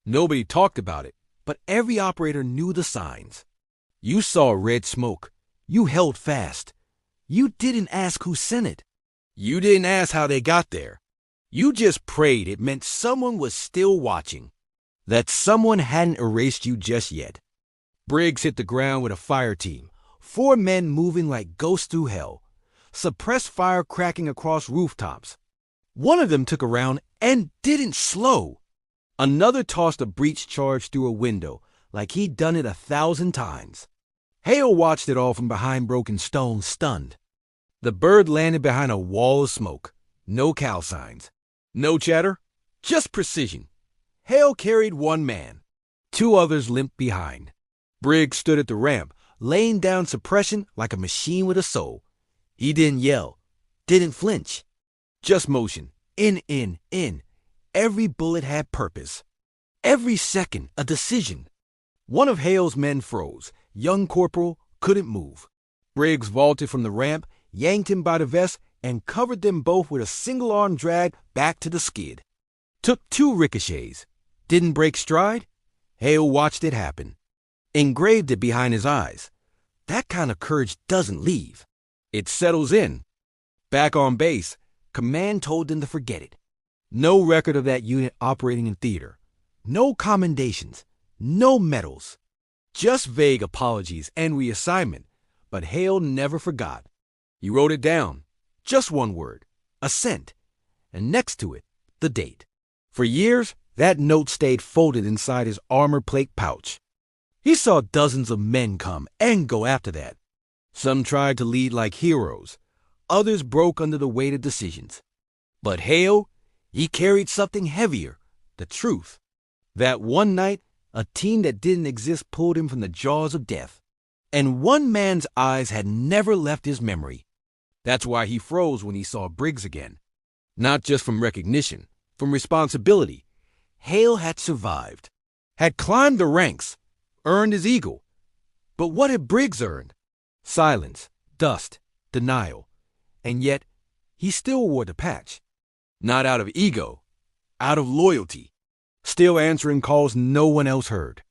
Nobody talked about it, but every operator knew the signs. You saw red smoke. You held fast. You didn't ask who sent it. You didn't ask how they got there. You just prayed it meant someone was still watching. That someone hadn't erased you just yet. Briggs hit the ground with a fire team. 4 men moving like ghosts through hell. Suppressed fire cracking across rooftops. One of them took a round and didn't slow. Another tossed a breech charge through a window like he'd done it 1,000 times. Hale watched it all from behind broken stones, stunned. The bird landed behind a wall of smoke. No cow signs. No chatter. Just precision. Hale carried 1 man. 2 others limped behind. Briggs stood at the ramp, laying down suppression like a machine with a soul. He didn't yell. Didn't flinch. Just motion. In. Every bullet had purpose. Every second, a decision. One of Hale's men froze. Young corporal couldn't move. Briggs vaulted from the ramp, yanked him by the vest, and covered them both with a single-arm drag back to the skid. Took 2 ricochets. Didn't break stride. Hale watched it happen. Engraved it behind his eyes. That kind of courage doesn't leave. It settles in. Back on base, command told them to forget it. No record of that unit operating in theater. No commendations. No medals. Just vague apologies and reassignment. But Hale never forgot. He wrote it down. Just 1 word. Ascent. And next to it, the date. For years, that note stayed folded inside his armor plate pouch. He saw dozens of men come and go after that. Some tried to lead like heroes. Others broke under the weight of decisions. But Hale, he carried something heavier, the truth. That one night, a team that didn't exist pulled him from the jaws of death. And 1 man's eyes had never left his memory. That's why he froze when he saw Briggs again. Not just from recognition, from responsibility. Hale had survived. Had climbed the ranks. Earned his eagle. But what had Briggs earned? Silence, dust, denial. And yet, he still wore the patch. Not out of ego, out of loyalty. Still answering calls no one else heard.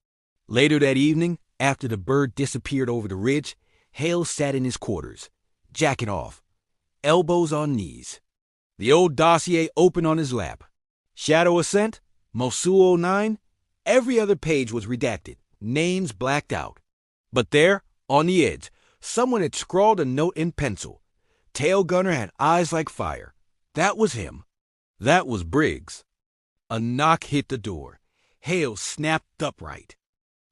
Later that evening, after the bird disappeared over the ridge, Hale sat in his quarters, jacket off, elbows on knees. The old dossier open on his lap. Shadow Ascent, Mosul 09, every other page was redacted, names blacked out. But there, on the edge, someone had scrawled a note in pencil. Tail gunner had eyes like fire. That was him. That was Briggs. A knock hit the door. Hale snapped upright.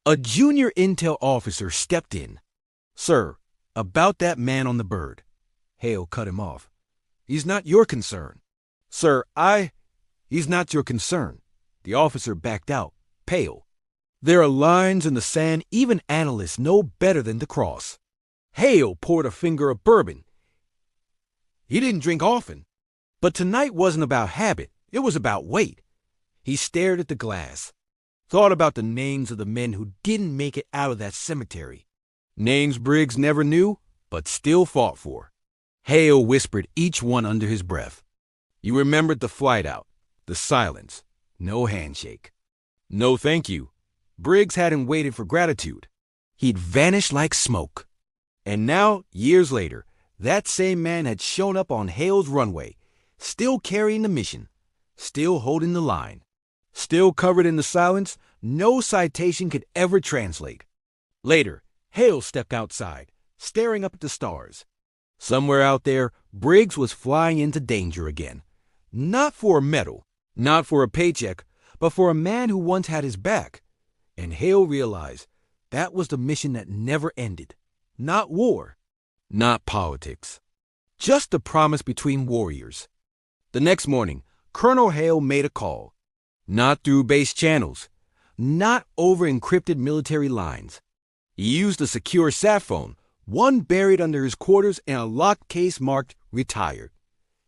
A junior intel officer stepped in. "Sir, about that man on the bird." Hale cut him off. "He's not your concern." "Sir, He's not your concern." The officer backed out, pale. There are lines in the sand even analysts know better than to cross. Hale poured a finger of bourbon. He didn't drink often. But tonight wasn't about habit. It was about weight. He stared at the glass. Thought about the names of the men who didn't make it out of that cemetery. Names Briggs never knew, but still fought for. Hale whispered each one under his breath. He remembered the flight out, the silence, no handshake. No thank you. Briggs hadn't waited for gratitude. He'd vanished like smoke. And now, years later, that same man had shown up on Hale's runway, still carrying the mission, still holding the line, still covered in the silence no citation could ever translate. Later, Hale stepped outside, staring up at the stars. Somewhere out there, Briggs was flying into danger again. Not for a medal, not for a paycheck, but for a man who once had his back. And Hale realized that was the mission that never ended. Not war, not politics. Just the promise between warriors. The next morning, Colonel Hale made a call. Not through base channels. Not over encrypted military lines. He used a secure sat phone, one buried under his quarters in a locked case marked retired.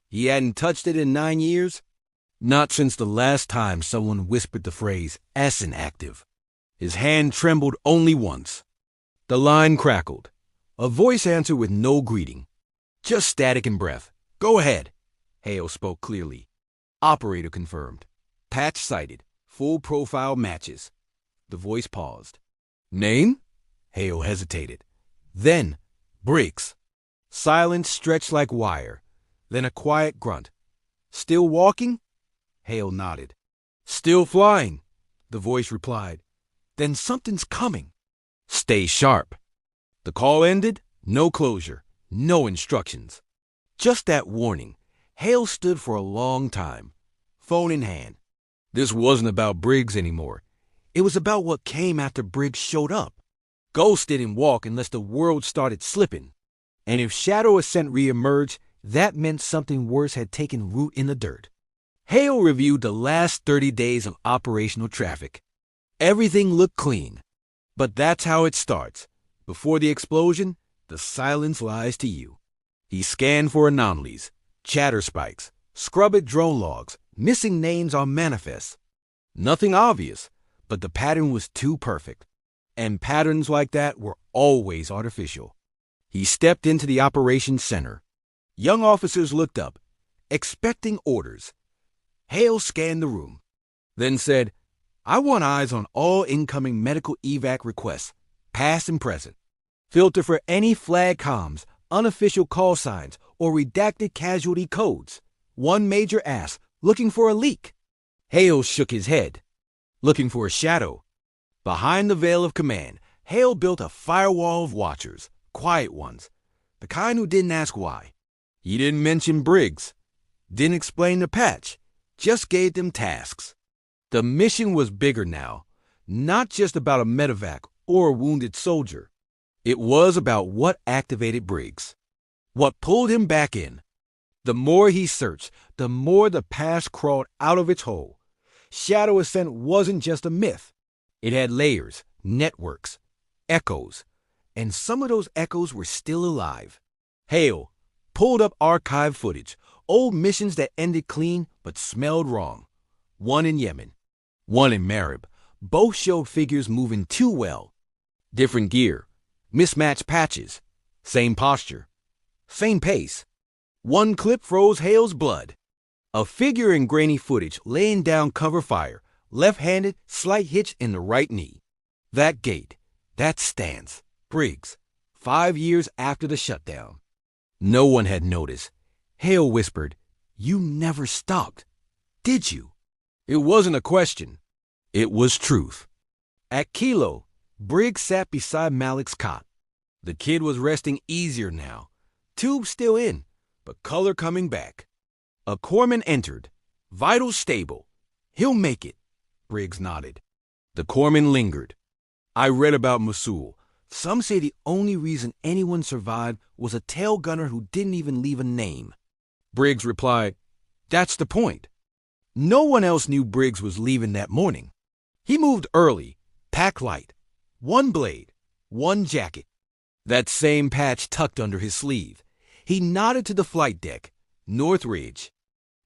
He hadn't touched it in 9 years. Not since the last time someone whispered the phrase "S inactive." His hand trembled only once. The line crackled. A voice answered with no greeting. Just static and breath. Go ahead. Hale spoke clearly. Operator confirmed. Patch cited. Full profile matches. The voice paused. Name? Hale hesitated. Then, Briggs. Silence stretched like wire. Then a quiet grunt. Still walking? Hale nodded. Still flying, the voice replied. Then something's coming. Stay sharp. The call ended. No closure. No instructions. Just that warning. Hale stood for a long time, phone in hand. This wasn't about Briggs anymore. It was about what came after Briggs showed up. Ghosts didn't walk unless the world started slipping. And if Shadow Ascent reemerged, that meant something worse had taken root in the dirt. Hale reviewed the last 30 days of operational traffic. Everything looked clean. But that's how it starts. Before the explosion, the silence lies to you. He scanned for anomalies, chatter spikes, scrubbed drone logs, missing names on manifests. Nothing obvious, but the pattern was too perfect. And patterns like that were always artificial. He stepped into the operations center. Young officers looked up, expecting orders. Hale scanned the room, then said, I want eyes on all incoming medical evac requests, past and present. Filter for any flag comms, unofficial call signs, or redacted casualty codes. One major ask, looking for a leak. Hale shook his head, looking for a shadow. Behind the veil of command, Hale built a firewall of watchers, quiet ones, the kind who didn't ask why. He didn't mention Briggs, didn't explain the patch, just gave them tasks. The mission was bigger now, not just about a medevac or a wounded soldier. It was about what activated Briggs, what pulled him back in. The more he searched, the more the past crawled out of its hole. Shadow Ascent wasn't just a myth. It had layers, networks, echoes, and some of those echoes were still alive. Hale pulled up archive footage, old missions that ended clean but smelled wrong. One in Yemen, one in Marib. Both showed figures moving too well. Different gear, mismatched patches, same posture, same pace. One clip froze Hale's blood. A figure in grainy footage laying down cover fire, left-handed, slight hitch in the right knee. That gait, that stance, Briggs, 5 years after the shutdown. No one had noticed. Hale whispered, You never stopped, did you? It wasn't a question. It was truth. At Kilo, Briggs sat beside Malik's cot. The kid was resting easier now. Tube still in, but color coming back. A corpsman entered. Vitals stable. He'll make it. Briggs nodded. The corpsman lingered. I read about Mosul. Some say the only reason anyone survived was a tail gunner who didn't even leave a name. Briggs replied, That's the point. No one else knew Briggs was leaving that morning. He moved early, packed light. One blade, one jacket. That same patch tucked under his sleeve. He nodded to the flight deck, Northridge.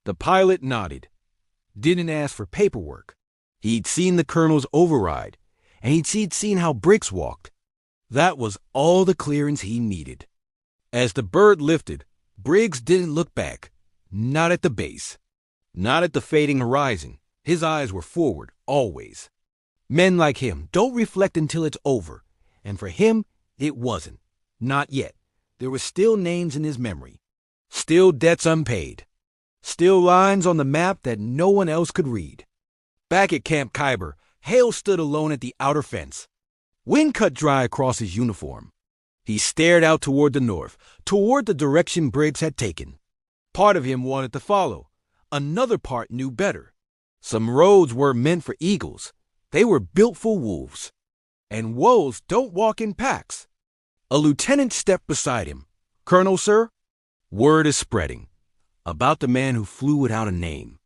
The pilot nodded. Didn't ask for paperwork. He'd seen the colonel's override, and he'd seen how Briggs walked. That was all the clearance he needed. As the bird lifted, Briggs didn't look back. Not at the base. Not at the fading horizon. His eyes were forward, always. Men like him don't reflect until it's over. And for him, it wasn't. Not yet. There were still names in his memory. Still debts unpaid. Still lines on the map that no one else could read. Back at Camp Khyber, Hale stood alone at the outer fence. Wind cut dry across his uniform. He stared out toward the north, toward the direction Briggs had taken. Part of him wanted to follow. Another part knew better. Some roads weren't meant for eagles. They were built for wolves. And wolves don't walk in packs. A lieutenant stepped beside him. Colonel, sir? Word is spreading. About the man who flew without a name.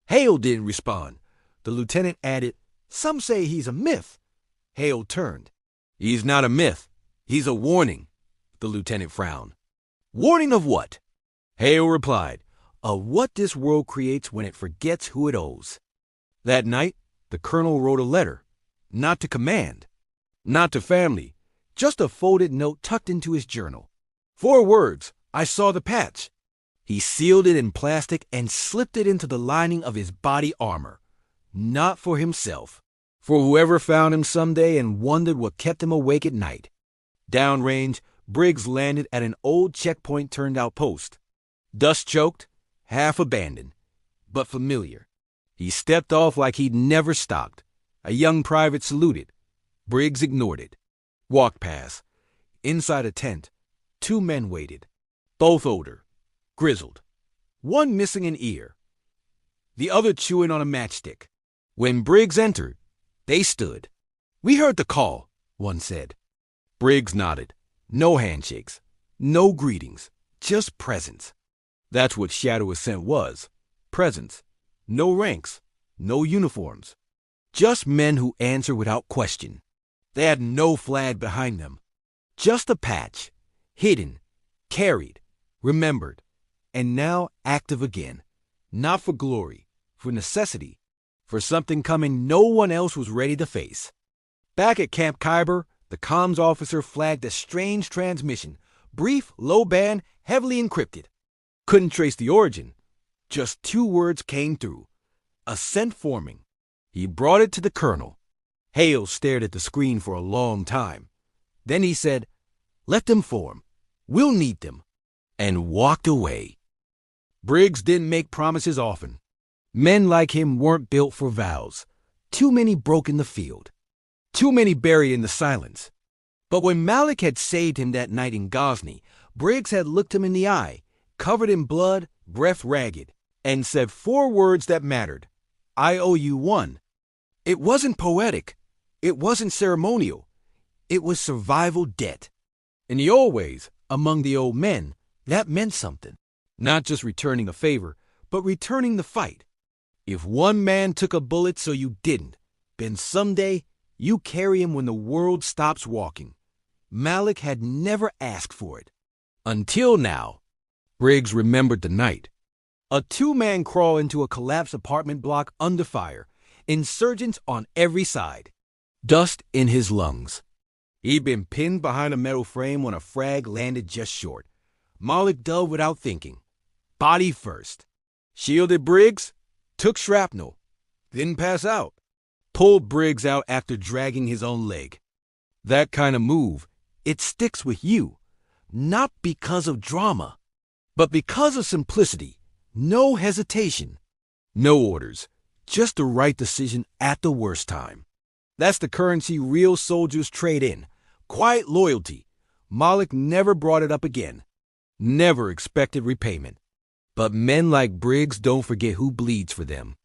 Hale didn't respond. The lieutenant added, Some say he's a myth. Hale turned. He's not a myth. He's a warning. The lieutenant frowned. Warning of what? Hale replied, of what this world creates when it forgets who it owes. That night, the colonel wrote a letter, not to command, not to family, just a folded note tucked into his journal. 4 words, I saw the patch. He sealed it in plastic and slipped it into the lining of his body armor. Not for himself, for whoever found him someday and wondered what kept him awake at night. Downrange, Briggs landed at an old checkpoint turned-out post. Dust-choked, half abandoned, but familiar. He stepped off like he'd never stopped. A young private saluted. Briggs ignored it. Walked past. Inside a tent, 2 men waited. Both older, grizzled. One missing an ear. The other chewing on a matchstick. When Briggs entered, they stood. We heard the call, one said. Briggs nodded. No handshakes. No greetings. Just presence. That's what Shadow Ascent was. Presence. No ranks. No uniforms. Just men who answer without question. They had no flag behind them. Just a patch. Hidden. Carried. Remembered. And now active again. Not for glory. For necessity. For something coming no one else was ready to face. Back at Camp Kyber, the comms officer flagged a strange transmission. Brief, low band, heavily encrypted. Couldn't trace the origin. Just 2 words came through. Ascent forming. He brought it to the colonel. Hale stared at the screen for a long time. Then he said, let them form. We'll need them. And walked away. Briggs didn't make promises often. Men like him weren't built for vows. Too many broke in the field. Too many buried in the silence. But when Malik had saved him that night in Ghazni, Briggs had looked him in the eye, covered in blood, breath ragged, and said 4 words that mattered. I owe you one. It wasn't poetic. It wasn't ceremonial. It was survival debt. In the old ways, among the old men, that meant something. Not just returning a favor, but returning the fight. If one man took a bullet so you didn't, then someday you carry him when the world stops walking. Malik had never asked for it. Until now. Briggs remembered the night. A 2-man crawl into a collapsed apartment block under fire. Insurgents on every side. Dust in his lungs. He'd been pinned behind a metal frame when a frag landed just short. Malik dove without thinking. Body first. Shielded Briggs. Took shrapnel. Didn't pass out. Pulled Briggs out after dragging his own leg. That kind of move, it sticks with you. Not because of drama, but because of simplicity. No hesitation. No orders. Just the right decision at the worst time. That's the currency real soldiers trade in. Quiet loyalty. Malik never brought it up again. Never expected repayment. But men like Briggs don't forget who bleeds for them.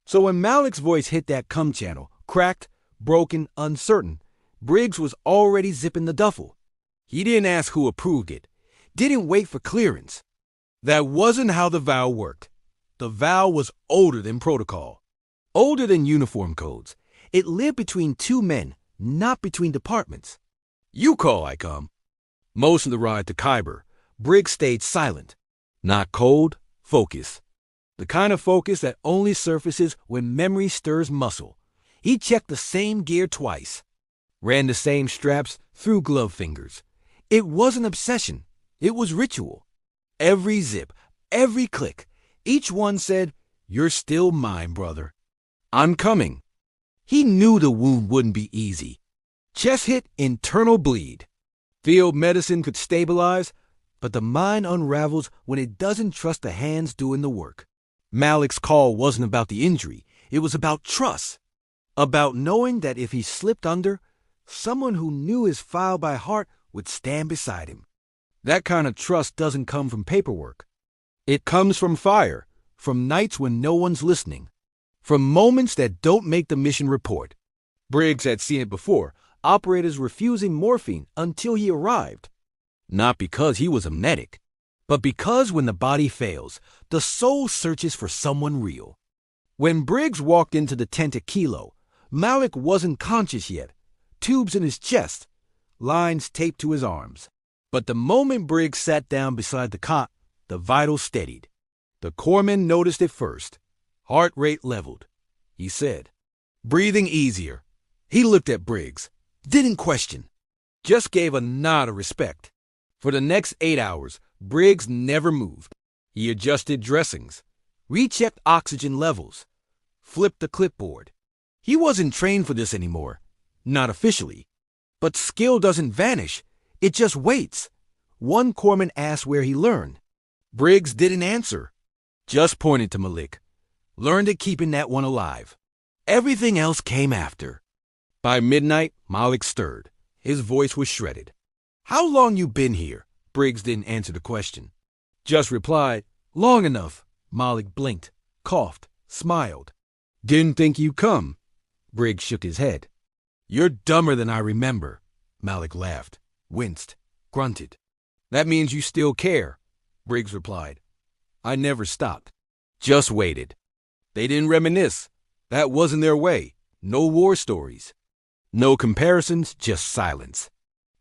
So when Malik's voice hit that cum channel, cracked, broken, uncertain, Briggs was already zipping the duffel. He didn't ask who approved it. Didn't wait for clearance. That wasn't how the vow worked. The vow was older than protocol. Older than uniform codes. It lived between 2 men, not between departments. You call, I come. Most of the ride to Kyber, Briggs stayed silent. Not cold, focus. The kind of focus that only surfaces when memory stirs muscle. He checked the same gear twice. Ran the same straps through glove fingers. It wasn't obsession. It was ritual. Every zip, every click, each one said, you're still mine, brother. I'm coming. He knew the wound wouldn't be easy. Chest hit, internal bleed. Field medicine could stabilize, but the mind unravels when it doesn't trust the hands doing the work. Malik's call wasn't about the injury. It was about trust. About knowing that if he slipped under, someone who knew his file by heart would stand beside him. That kind of trust doesn't come from paperwork. It comes from fire, from nights when no one's listening, from moments that don't make the mission report. Briggs had seen it before, operators refusing morphine until he arrived. Not because he was a medic, but because when the body fails, the soul searches for someone real. When Briggs walked into the tent at Kilo, Malik wasn't conscious yet. Tubes in his chest, lines taped to his arms. But the moment Briggs sat down beside the cot, the vitals steadied. The corpsman noticed it first. Heart rate leveled. He said, "Breathing easier." He looked at Briggs, didn't question, just gave a nod of respect. For the next 8 hours, Briggs never moved. He adjusted dressings, rechecked oxygen levels, flipped the clipboard. He wasn't trained for this anymore, not officially. But skill doesn't vanish, it just waits. One corpsman asked where he learned. Briggs didn't answer, just pointed to Malik. Learned at keeping that one alive. Everything else came after. By midnight, Malik stirred. His voice was shredded. "How long you been here?" Briggs didn't answer the question. Just replied, "Long enough." Malik blinked, coughed, smiled. "Didn't think you'd come." Briggs shook his head. "You're dumber than I remember." Malik laughed, winced, grunted. "That means you still care," Briggs replied. "I never stopped. Just waited." They didn't reminisce. That wasn't their way. No war stories. No comparisons, just silence.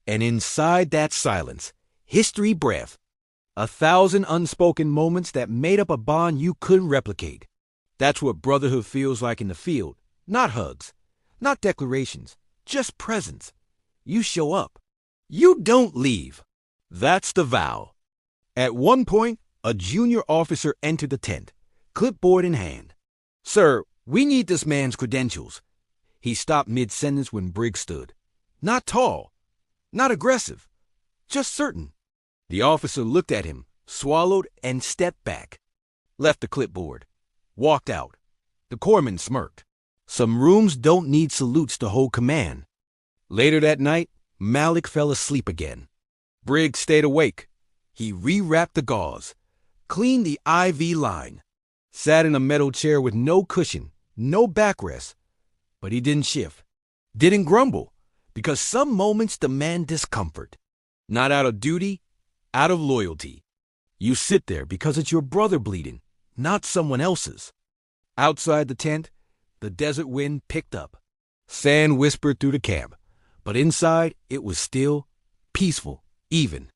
And inside that silence, history breathed. 1,000 unspoken moments that made up a bond you couldn't replicate. That's what brotherhood feels like in the field. Not hugs, not declarations, just presence. You show up. You don't leave. That's the vow. At one point, a junior officer entered the tent, clipboard in hand. "Sir, we need this man's credentials." He stopped mid-sentence when Briggs stood. Not tall, not aggressive, just certain. The officer looked at him, swallowed, and stepped back. Left the clipboard. Walked out. The corpsman smirked. Some rooms don't need salutes to hold command. Later that night, Malik fell asleep again. Briggs stayed awake. He rewrapped the gauze, cleaned the IV line, sat in a metal chair with no cushion, no backrest. But he didn't shift, didn't grumble, because some moments demand discomfort. Not out of duty, out of loyalty. You sit there because it's your brother bleeding, not someone else's. Outside the tent, the desert wind picked up. Sand whispered through the camp, but inside it was still, peaceful, even.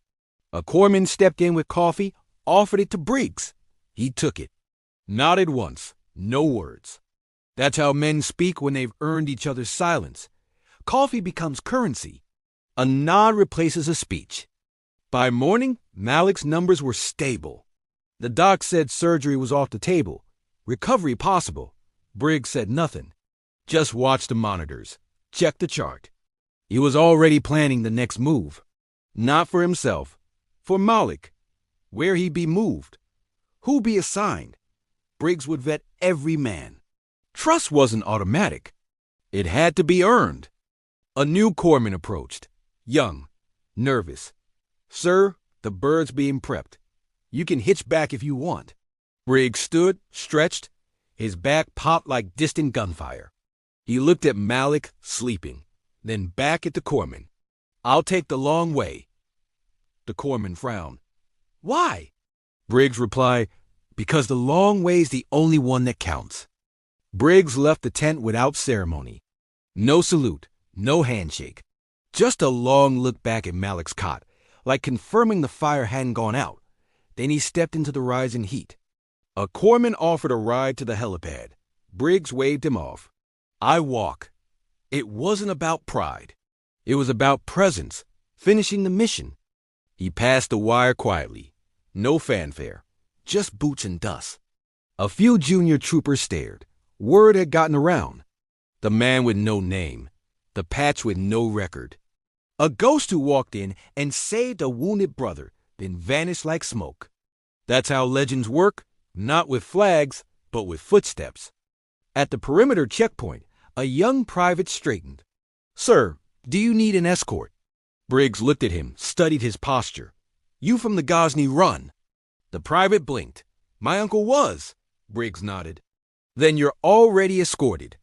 A corpsman stepped in with coffee, offered it to Briggs. He took it. Nodded once, no words. That's how men speak when they've earned each other's silence. Coffee becomes currency. A nod replaces a speech. By morning, Malik's numbers were stable. The doc said surgery was off the table, recovery possible. Briggs said nothing. Just watched the monitors, checked the chart. He was already planning the next move. Not for himself, for Malik. Where he'd be moved, who'd be assigned. Briggs would vet every man. Trust wasn't automatic. It had to be earned. A new corpsman approached, young, nervous. "Sir, the bird's being prepped. You can hitch back if you want." Briggs stood, stretched. His back popped like distant gunfire. He looked at Malik, sleeping, then back at the corpsman. "I'll take the long way." The corpsman frowned. "Why?" Briggs replied, "Because the long way's the only one that counts." Briggs left the tent without ceremony. No salute, no handshake. Just a long look back at Malik's cot, like confirming the fire hadn't gone out. Then he stepped into the rising heat. A corpsman offered a ride to the helipad. Briggs waved him off. "I walk." It wasn't about pride. It was about presence, finishing the mission. He passed the wire quietly. No fanfare, just boots and dust. A few junior troopers stared. Word had gotten around. The man with no name. The patch with no record. A ghost who walked in and saved a wounded brother, then vanished like smoke. That's how legends work, not with flags, but with footsteps. At the perimeter checkpoint, a young private straightened. "Sir, do you need an escort?" Briggs looked at him, studied his posture. "You from the Ghazni Run?" The private blinked. "My uncle was." Briggs nodded. "Then you're already escorted."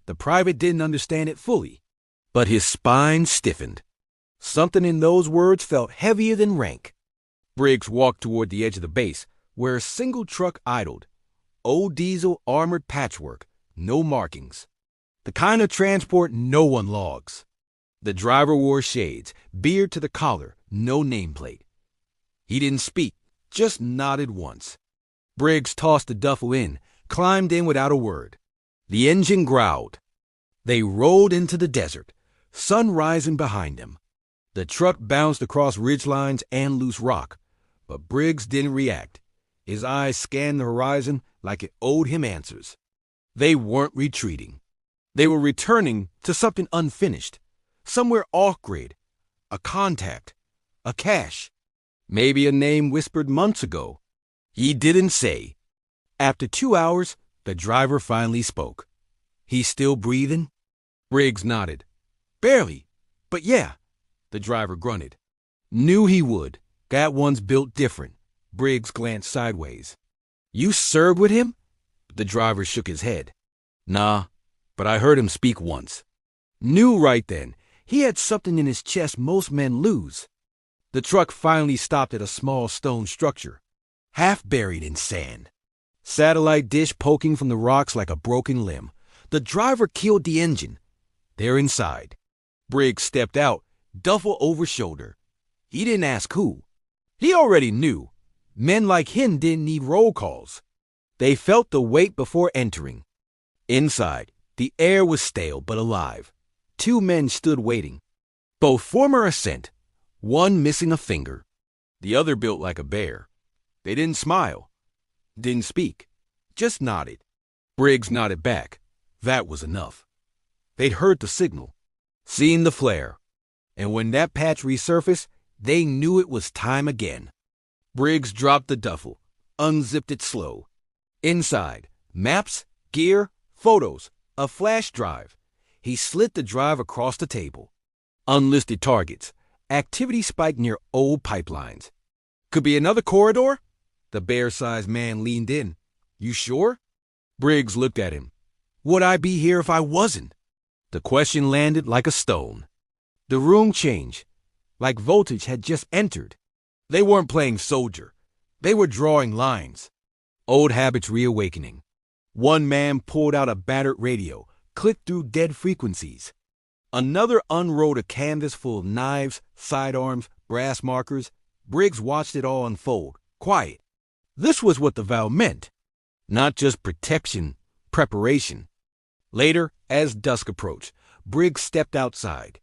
The private didn't understand it fully, but his spine stiffened. Something in those words felt heavier than rank. Briggs walked toward the edge of the base, where a single truck idled. Old diesel armored patchwork, no markings. The kind of transport no one logs. The driver wore shades, beard to the collar, no nameplate. He didn't speak, just nodded once. Briggs tossed the duffel in, climbed in without a word. The engine growled. They rolled into the desert, sun rising behind them. The truck bounced across ridgelines and loose rock, but Briggs didn't react. His eyes scanned the horizon like it owed him answers. They weren't retreating. They were returning to something unfinished, somewhere off-grid, a contact, a cache, maybe a name whispered months ago. He didn't say. After 2 hours, the driver finally spoke. "He's still breathing?" Briggs nodded. "Barely, but yeah," the driver grunted. "Knew he would. That one's built different." Briggs glanced sideways. "You served with him?" The driver shook his head. "Nah, but I heard him speak once." Knew right then. He had something in his chest most men lose. The truck finally stopped at a small stone structure, half buried in sand. Satellite dish poking from the rocks like a broken limb. The driver killed the engine. They're inside. Briggs stepped out, duffel over shoulder. He didn't ask who. He already knew. Men like him didn't need roll calls. They felt the weight before entering. Inside, the air was stale but alive. 2 men stood waiting. Both former Ascent, one missing a finger, the other built like a bear. They didn't smile, didn't speak, just nodded. Briggs nodded back. That was enough. They'd heard the signal, seen the flare, and when that patch resurfaced, they knew it was time again. Briggs dropped the duffel, unzipped it slow. Inside, maps, gear, photos, a flash drive. He slid the drive across the table. Unlisted targets. Activity spike near old pipelines. Could be another corridor? The bear-sized man leaned in. You sure? Briggs looked at him. Would I be here if I wasn't? The question landed like a stone. The room changed, like voltage had just entered. They weren't playing soldier. They were drawing lines. Old habits reawakening. One man pulled out a battered radio, clicked through dead frequencies. Another unrolled a canvas full of knives, sidearms, brass markers. Briggs watched it all unfold, quiet. This was what the vow meant. Not just protection, preparation. Later, as dusk approached, Briggs stepped outside.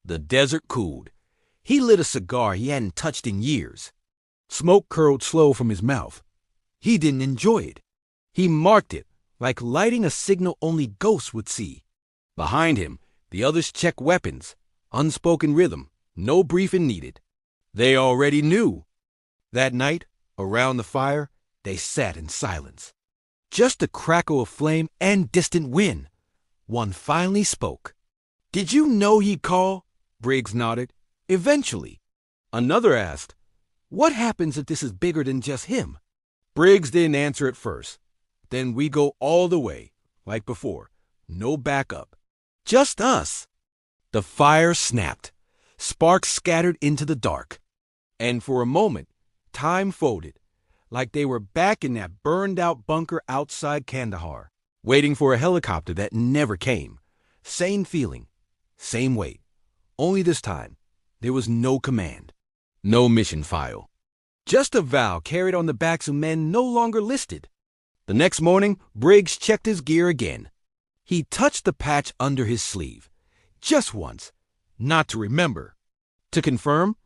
The desert cooled. He lit a cigar he hadn't touched in years. Smoke curled slow from his mouth. He didn't enjoy it. He marked it, like lighting a signal only ghosts would see. Behind him, the others checked weapons. Unspoken rhythm, no briefing needed. They already knew. That night, around the fire, they sat in silence. Just a crackle of flame and distant wind. One finally spoke. Did you know he'd call? Briggs nodded. Eventually. Another asked, what happens if this is bigger than just him? Briggs didn't answer at first. Then we go all the way, like before. No backup. Just us. The fire snapped. Sparks scattered into the dark. And for a moment, time folded, like they were back in that burned-out bunker outside Kandahar, waiting for a helicopter that never came. Same feeling, same weight. Only this time, there was no command, no mission file. Just a vow carried on the backs of men no longer listed. The next morning, Briggs checked his gear again. He touched the patch under his sleeve, just once, not to remember, to confirm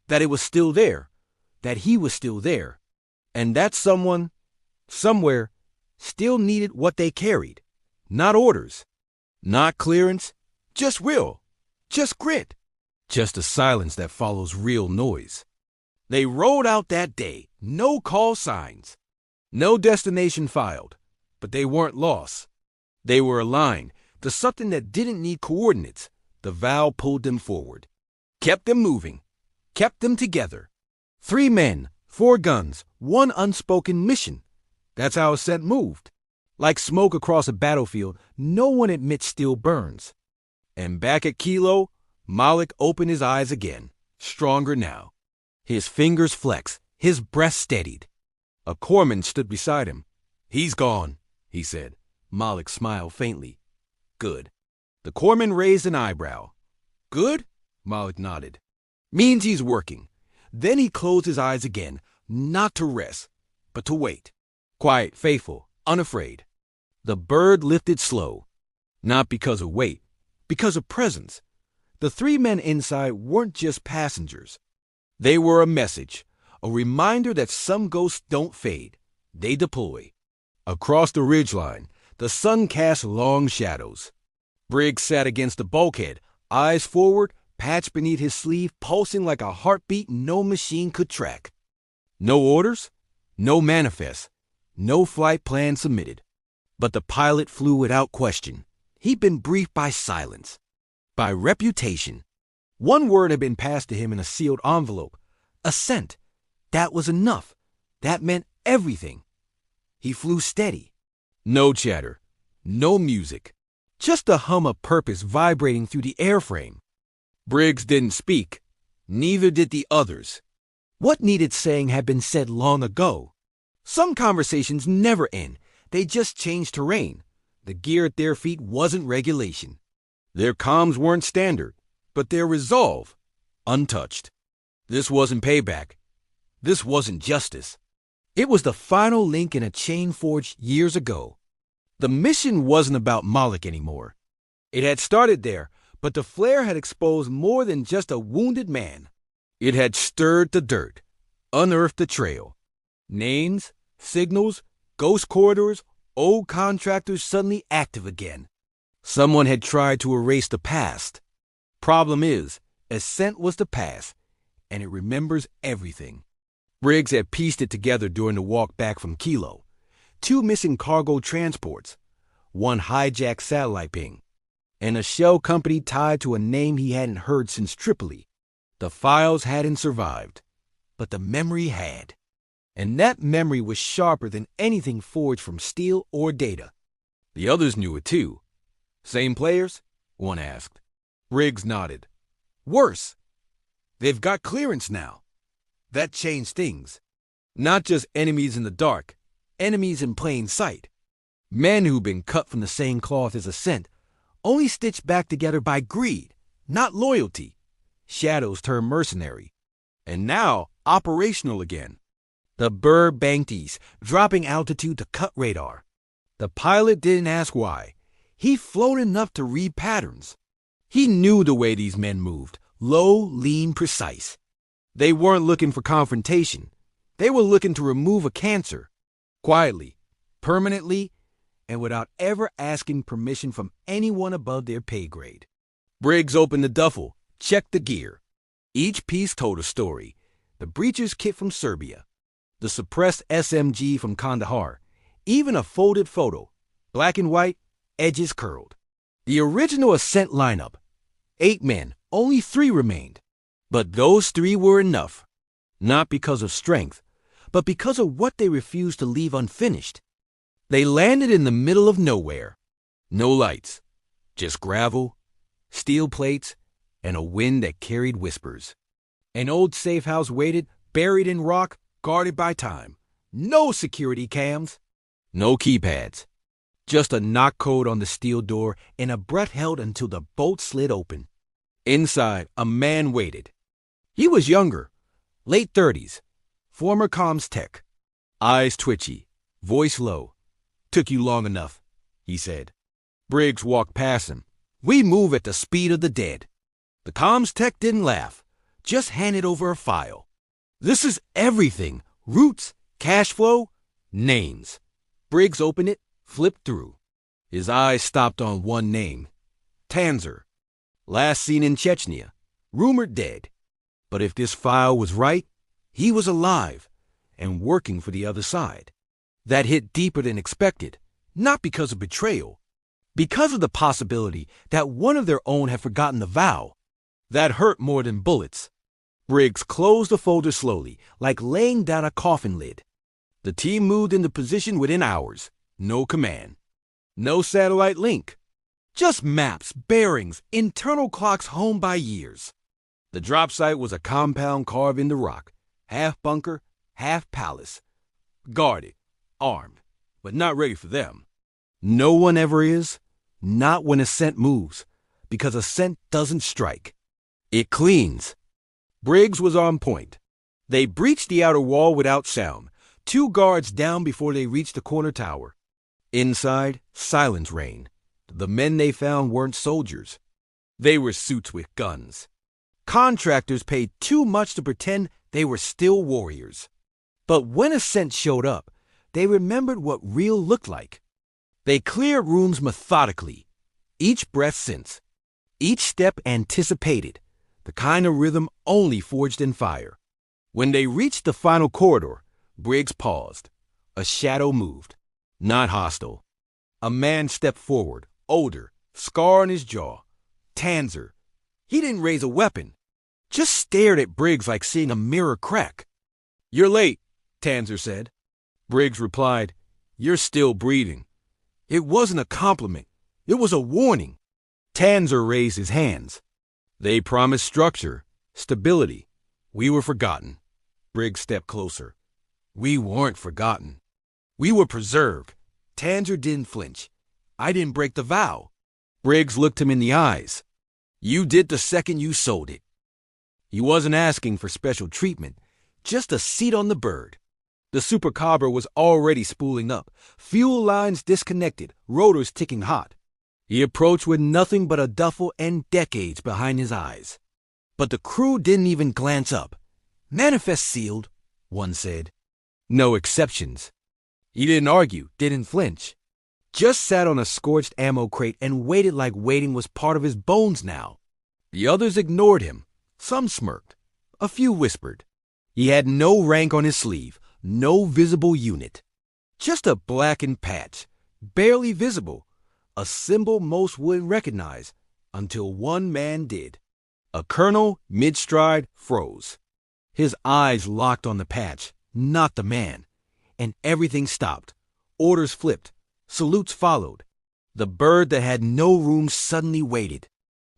that it was still there, that he was still there, and that someone, somewhere, still needed what they carried. Not orders, not clearance, just will, just grit, just the silence that follows real noise. They rolled out that day, no call signs, no destination filed, but they weren't lost. They were aligned to something that didn't need coordinates. The vow pulled them forward, kept them moving, kept them together. 3 men, 4 guns, 1 unspoken mission. That's how Ascent moved. Like smoke across a battlefield, no one admits still burns. And back at Kilo, Malik opened his eyes again, stronger now. His fingers flexed, his breath steadied. A corpsman stood beside him. He's gone, he said. Malik smiled faintly. Good. The corpsman raised an eyebrow. Good? Malik nodded. Means he's working. Then he closed his eyes again, not to rest, but to wait. Quiet, faithful, unafraid. The bird lifted slow. Not because of weight, because of presence. The three men inside weren't just passengers. They were a message, a reminder that some ghosts don't fade. They deploy. Across the ridgeline, the sun cast long shadows. Briggs sat against the bulkhead, eyes forward, patch beneath his sleeve pulsing like a heartbeat no machine could track. No orders, no manifest, no flight plan submitted. But the pilot flew without question. He'd been briefed by silence, by reputation. One word had been passed to him in a sealed envelope. Ascent. That was enough. That meant everything. He flew steady. No chatter, no music, just the hum of purpose vibrating through the airframe. Briggs didn't speak. Neither did the others. What needed saying had been said long ago. Some conversations never end. They just change terrain. The gear at their feet wasn't regulation. Their comms weren't standard, but their resolve, untouched. This wasn't payback. This wasn't justice. It was the final link in a chain forged years ago. The mission wasn't about Moloch anymore. It had started there, but the flare had exposed more than just a wounded man. It had stirred the dirt, unearthed the trail. Names, signals, ghost corridors, old contractors suddenly active again. Someone had tried to erase the past. Problem is, Ascent was the past, and it remembers everything. Briggs had pieced it together during the walk back from Kilo. 2 missing cargo transports, 1 hijacked satellite ping, and a shell company tied to a name he hadn't heard since Tripoli. The files hadn't survived, but the memory had. And that memory was sharper than anything forged from steel or data. The others knew it too. Same players? One asked. Briggs nodded. Worse. They've got clearance now. That changed things. Not just enemies in the dark, enemies in plain sight. Men who'd been cut from the same cloth as Ascent, only stitched back together by greed, not loyalty. Shadows turned mercenary. And now, operational again. The bird banked east, dropping altitude to cut radar. The pilot didn't ask why. He floated enough to read patterns. He knew the way these men moved, low, lean, precise. They weren't looking for confrontation. They were looking to remove a cancer. Quietly, permanently, and without ever asking permission from anyone above their pay grade. Briggs opened the duffel, checked the gear. Each piece told a story. The breacher's kit from Serbia, the suppressed SMG from Kandahar, even a folded photo, black and white, edges curled. The original Ascent lineup. 8 men, only 3 remained. But those 3 were enough. Not because of strength, but because of what they refused to leave unfinished. They landed in the middle of nowhere. No lights, just gravel, steel plates, and a wind that carried whispers. An old safe house waited, buried in rock, guarded by time. No security cams, no keypads. Just a knock code on the steel door and a breath held until the bolt slid open. Inside, a man waited. He was younger, late 30s, former comms tech. Eyes twitchy, voice low. Took you long enough, he said. Briggs walked past him. We move at the speed of the dead. The comms tech didn't laugh, just handed over a file. This is everything. Routes, cash flow, names. Briggs opened it, flipped through. His eyes stopped on one name. Tanzer. Last seen in Chechnya. Rumored dead. But if this file was right, he was alive and working for the other side. That hit deeper than expected, not because of betrayal, because of the possibility that one of their own had forgotten the vow. That hurt more than bullets. Briggs closed the folder slowly, like laying down a coffin lid. The team moved into position within hours. No command. No satellite link. Just maps, bearings, internal clocks honed by years. The drop site was a compound carved in the rock, half bunker, half palace. Guarded, armed, but not ready for them. No one ever is, not when Ascent moves, because Ascent doesn't strike. It cleans. Briggs was on point. They breached the outer wall without sound, 2 guards down before they reached the corner tower. Inside, silence reigned. The men they found weren't soldiers. They were suits with guns. Contractors paid too much to pretend they were still warriors. But when Ascent showed up, they remembered what real looked like. They cleared rooms methodically, each breath since, each step anticipated, the kind of rhythm only forged in fire. When they reached the final corridor, Briggs paused. A shadow moved. Not hostile. A man stepped forward, older, scar on his jaw. Tanzer. He didn't raise a weapon, just stared at Briggs like seeing a mirror crack. "You're late," Tanzer said. Briggs replied, "You're still breathing." It wasn't a compliment. It was a warning. Tanzer raised his hands. They promised structure, stability. We were forgotten. Briggs stepped closer. We weren't forgotten. We were preserved. Tanzer didn't flinch. I didn't break the vow. Briggs looked him in the eyes. You did the second you sold it. He wasn't asking for special treatment, just a seat on the bird. The SuperCobra was already spooling up, fuel lines disconnected, rotors ticking hot. He approached with nothing but a duffel and decades behind his eyes. But the crew didn't even glance up. "Manifest sealed," one said. No exceptions. He didn't argue, didn't flinch. Just sat on a scorched ammo crate and waited like waiting was part of his bones now. The others ignored him. Some smirked. A few whispered. He had no rank on his sleeve, no visible unit. Just a blackened patch, barely visible, a symbol most wouldn't recognize, until one man did. A colonel, mid-stride, froze. His eyes locked on the patch, not the man, and everything stopped. Orders flipped. Salutes followed. The bird that had no room suddenly waited.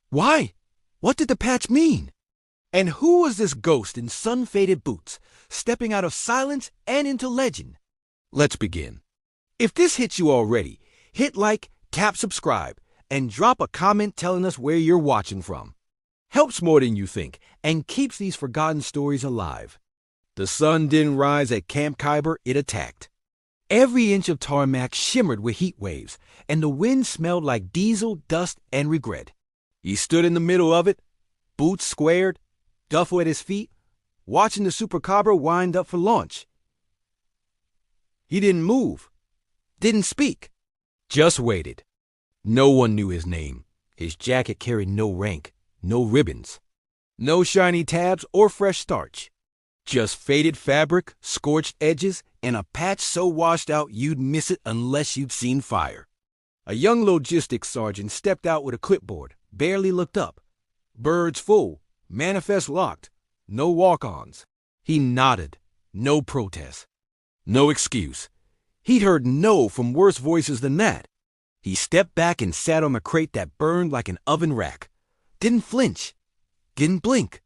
Why? What did the patch mean? And who was this ghost in sun-faded boots, stepping out of silence and into legend? Let's begin. If this hits you already, hit like, tap subscribe, and drop a comment telling us where you're watching from. Helps more than you think, and keeps these forgotten stories alive. The sun didn't rise at Camp Kyber, it attacked. Every inch of tarmac shimmered with heat waves, and the wind smelled like diesel, dust, and regret. He stood in the middle of it, boots squared, duffel at his feet, watching the SuperCobra wind up for launch. He didn't move, didn't speak, just waited. No one knew his name. His jacket carried no rank, no ribbons, no shiny tabs or fresh starch. Just faded fabric, scorched edges, and a patch so washed out you'd miss it unless you'd seen fire. A young logistics sergeant stepped out with a clipboard, barely looked up. Birds full, manifest locked, no walk-ons. He nodded, no protest, no excuse. He'd heard no from worse voices than that. He stepped back and sat on the crate that burned like an oven rack. Didn't flinch, didn't blink.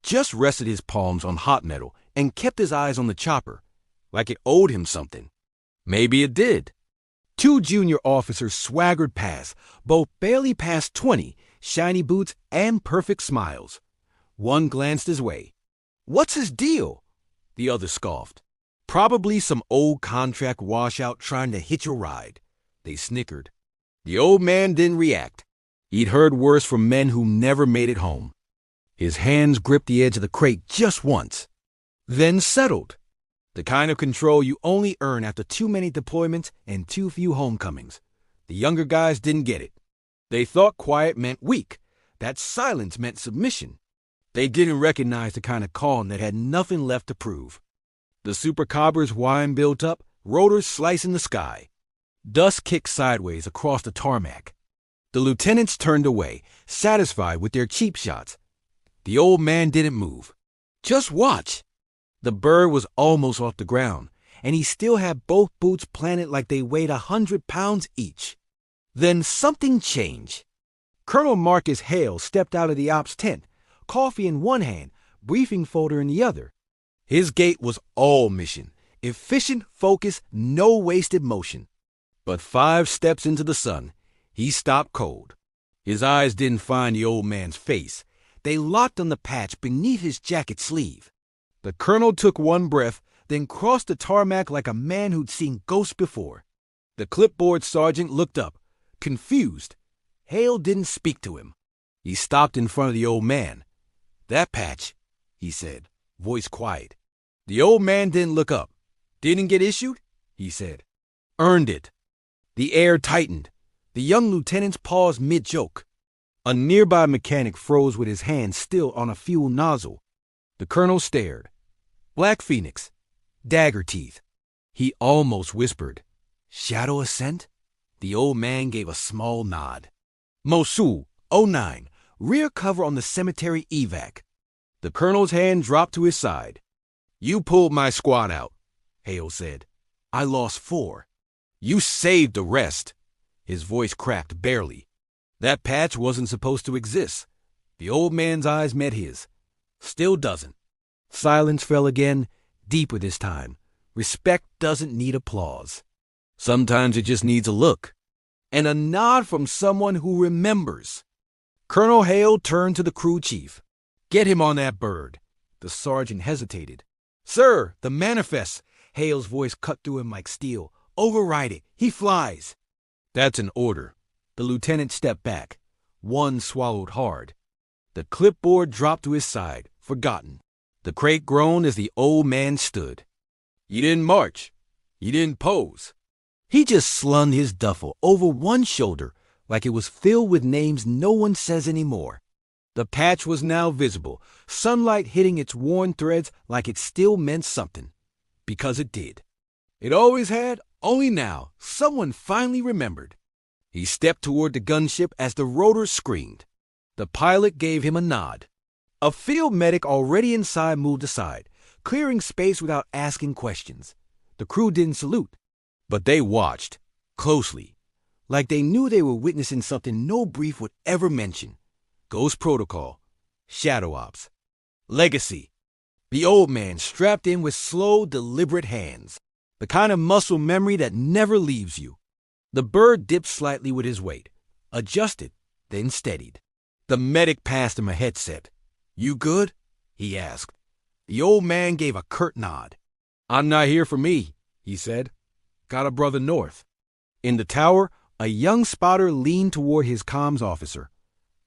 Just rested his palms on hot metal and kept his eyes on the chopper, like it owed him something. Maybe it did. 2 junior officers swaggered past, both barely past 20, shiny boots and perfect smiles. One glanced his way. "What's his deal?" The other scoffed. "Probably some old contract washout trying to hitch a ride." They snickered. The old man didn't react. He'd heard worse from men who never made it home. His hands gripped the edge of the crate just once, then settled. The kind of control you only earn after too many deployments and too few homecomings. The younger guys didn't get it. They thought quiet meant weak, that silence meant submission. They didn't recognize the kind of calm that had nothing left to prove. The SuperCobra's whine built up, rotors slicing the sky. Dust kicked sideways across the tarmac. The lieutenants turned away, satisfied with their cheap shots. The old man didn't move. Just watch. The bird was almost off the ground, and he still had both boots planted like they weighed 100 pounds each. Then something changed. Colonel Marcus Hale stepped out of the ops tent, coffee in one hand, briefing folder in the other. His gait was all mission, efficient focus, no wasted motion. But 5 steps into the sun, he stopped cold. His eyes didn't find the old man's face. They locked on the patch beneath his jacket sleeve. The colonel took one breath, then crossed the tarmac like a man who'd seen ghosts before. The clipboard sergeant looked up, confused. Hale didn't speak to him. He stopped in front of the old man. "That patch," he said, voice quiet. The old man didn't look up. "Didn't get issued?" he said. "Earned it." The air tightened. The young lieutenants paused mid-joke. A nearby mechanic froze with his hand still on a fuel nozzle. The colonel stared. Black Phoenix. Dagger teeth. He almost whispered, "Shadow ascent?" The old man gave a small nod. "Mosul, 09, rear cover on the cemetery evac." The colonel's hand dropped to his side. "You pulled my squad out," Hale said. "I lost 4. You saved the rest." His voice cracked barely. "That patch wasn't supposed to exist." The old man's eyes met his. "Still doesn't." Silence fell again, deeper this time. Respect doesn't need applause. Sometimes it just needs a look. And a nod from someone who remembers. Colonel Hale turned to the crew chief. "Get him on that bird." The sergeant hesitated. "Sir, the manifest." Hale's voice cut through him like steel. "Override it. He flies." "That's an order." The lieutenant stepped back. One swallowed hard. The clipboard dropped to his side, forgotten. The crate groaned as the old man stood. "You didn't march. You didn't pose." He just slung his duffel over one shoulder like it was filled with names no one says anymore. The patch was now visible, sunlight hitting its worn threads like it still meant something. Because it did. It always had, only now, someone finally remembered. He stepped toward the gunship as the rotor screamed. The pilot gave him a nod. A field medic already inside moved aside, clearing space without asking questions. The crew didn't salute, but they watched, closely, like they knew they were witnessing something no brief would ever mention. Ghost Protocol, Shadow Ops, Legacy. The old man strapped in with slow, deliberate hands, the kind of muscle memory that never leaves you. The bird dipped slightly with his weight, adjusted, then steadied. The medic passed him a headset. "You good?" he asked. The old man gave a curt nod. "I'm not here for me," he said. "Got a brother north." In the tower, a young spotter leaned toward his comms officer.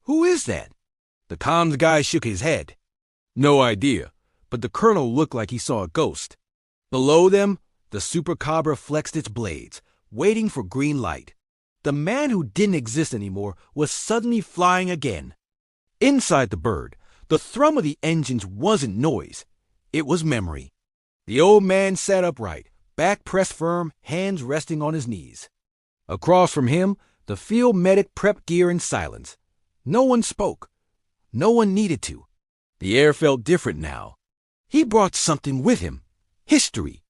"Who is that?" The comms guy shook his head. "No idea, but the colonel looked like he saw a ghost." Below them, the SuperCobra flexed its blades, waiting for green light. The man who didn't exist anymore was suddenly flying again. Inside the bird, the thrum of the engines wasn't noise. It was memory. The old man sat upright, back pressed firm, hands resting on his knees. Across from him, the field medic prepped gear in silence. No one spoke. No one needed to. The air felt different now. He brought something with him. History.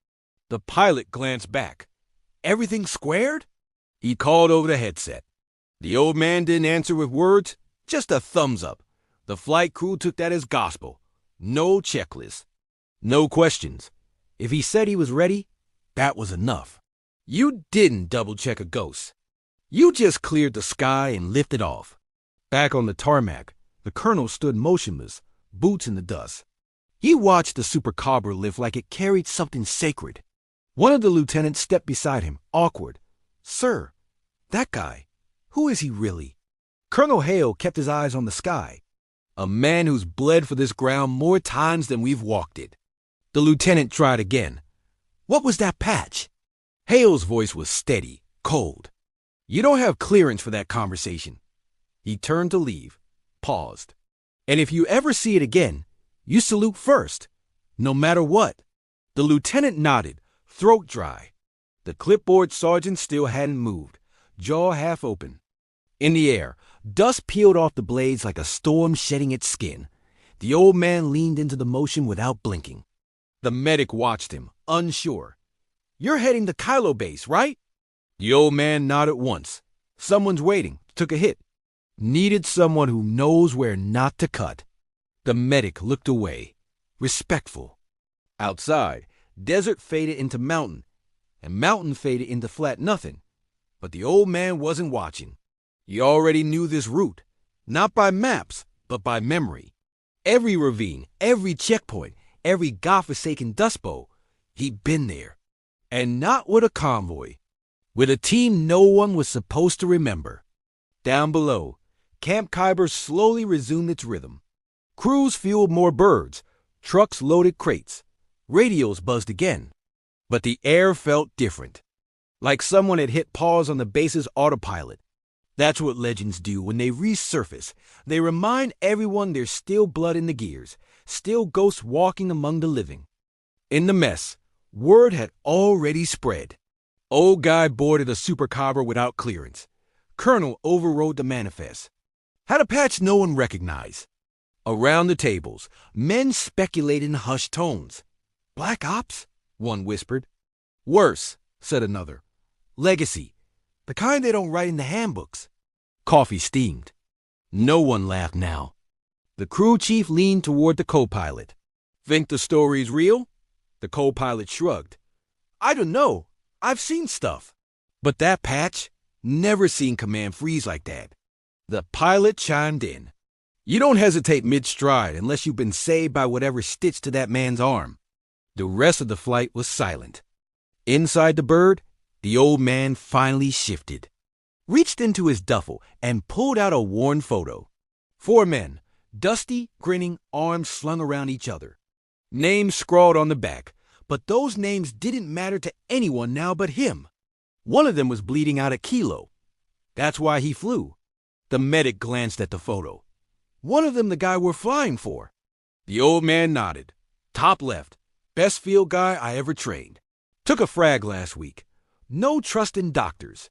The pilot glanced back. "Everything squared?" He called over the headset. The old man didn't answer with words, just a thumbs up. The flight crew took that as gospel. No checklist. No questions. If he said he was ready, that was enough. You didn't double-check a ghost. You just cleared the sky and lifted off. Back on the tarmac, the colonel stood motionless, boots in the dust. He watched the SuperCobra lift like it carried something sacred. One of the lieutenants stepped beside him, awkward. "Sir, that guy, who is he really?" Colonel Hale kept his eyes on the sky. "A man who's bled for this ground more times than we've walked it." The lieutenant tried again. "What was that patch?" Hale's voice was steady, cold. "You don't have clearance for that conversation." He turned to leave, paused. "And if you ever see it again, you salute first, no matter what." The lieutenant nodded, throat dry. The clipboard sergeant still hadn't moved, jaw half open. In the air, dust peeled off the blades like a storm shedding its skin. The old man leaned into the motion without blinking. The medic watched him, unsure. "You're heading to Kylo base, right?" The old man nodded once. "Someone's waiting. Took a hit. Needed someone who knows where not to cut." The medic looked away, respectful. Outside, desert faded into mountain, and mountain faded into flat nothing. But the old man wasn't watching. He already knew this route, not by maps, but by memory. Every ravine, every checkpoint, every godforsaken dust bowl. He'd been there. And not with a convoy. With a team no one was supposed to remember. Down below, Camp Kyber slowly resumed its rhythm. Crews fueled more birds. Trucks loaded crates. Radios buzzed again. But the air felt different. Like someone had hit pause on the base's autopilot. That's what legends do when they resurface. They remind everyone there's still blood in the gears, still ghosts walking among the living. In the mess, word had already spread. Old guy boarded a SuperCobra without clearance. Colonel overrode the manifest. Had a patch no one recognized. Around the tables, men speculated in hushed tones. Black Ops? One whispered. Worse, said another. Legacy. The kind they don't write in the handbooks. Coffee steamed. No one laughed now. The crew chief leaned toward the co-pilot. Think the story's real? The co-pilot shrugged. I don't know. I've seen stuff. But that patch? Never seen command freeze like that. The pilot chimed in. You don't hesitate mid-stride unless you've been saved by whatever stitched to that man's arm. The rest of the flight was silent. Inside the bird, the old man finally shifted, reached into his duffel, and pulled out a worn photo. 4 men, dusty, grinning, arms slung around each other. Names scrawled on the back, but those names didn't matter to anyone now but him. One of them was bleeding out a kilo. That's why he flew. The medic glanced at the photo. One of them the guy we're flying for. The old man nodded. Top left. Best field guy I ever trained. Took a frag last week. No trust in doctors.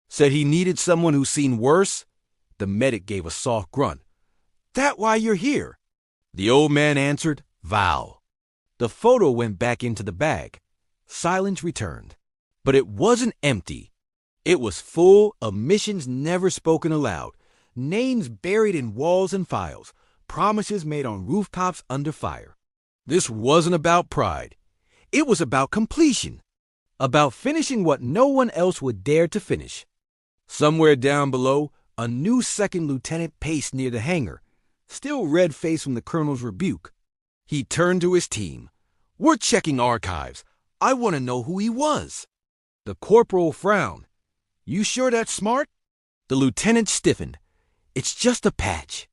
Said he needed someone who's seen worse. The medic gave a soft grunt. That why you're here? The old man answered, Vow. The photo went back into the bag. Silence returned. But it wasn't empty. It was full of missions never spoken aloud. Names buried in walls and files. Promises made on rooftops under fire. This wasn't about pride. It was about completion. About finishing what no one else would dare to finish. Somewhere down below, a new second lieutenant paced near the hangar, still red-faced from the colonel's rebuke. He turned to his team. We're checking archives. I want to know who he was. The corporal frowned. You sure that's smart? The lieutenant stiffened. It's just a patch.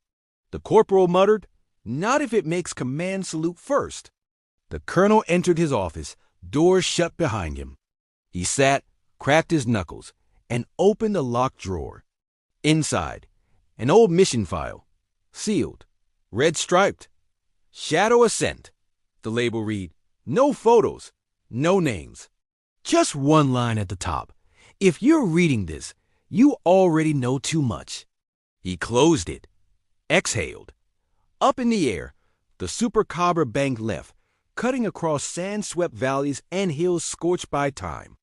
The corporal muttered, not if it makes command salute first. The colonel entered his office, doors shut behind him. He sat, cracked his knuckles, and opened a locked drawer. Inside, an old mission file, sealed, red striped. Shadow Ascent. The label read, no photos, no names. Just one line at the top. If you're reading this, you already know too much. He closed it, exhaled. Up in the air, the SuperCobra banked left, cutting across sand-swept valleys and hills scorched by time.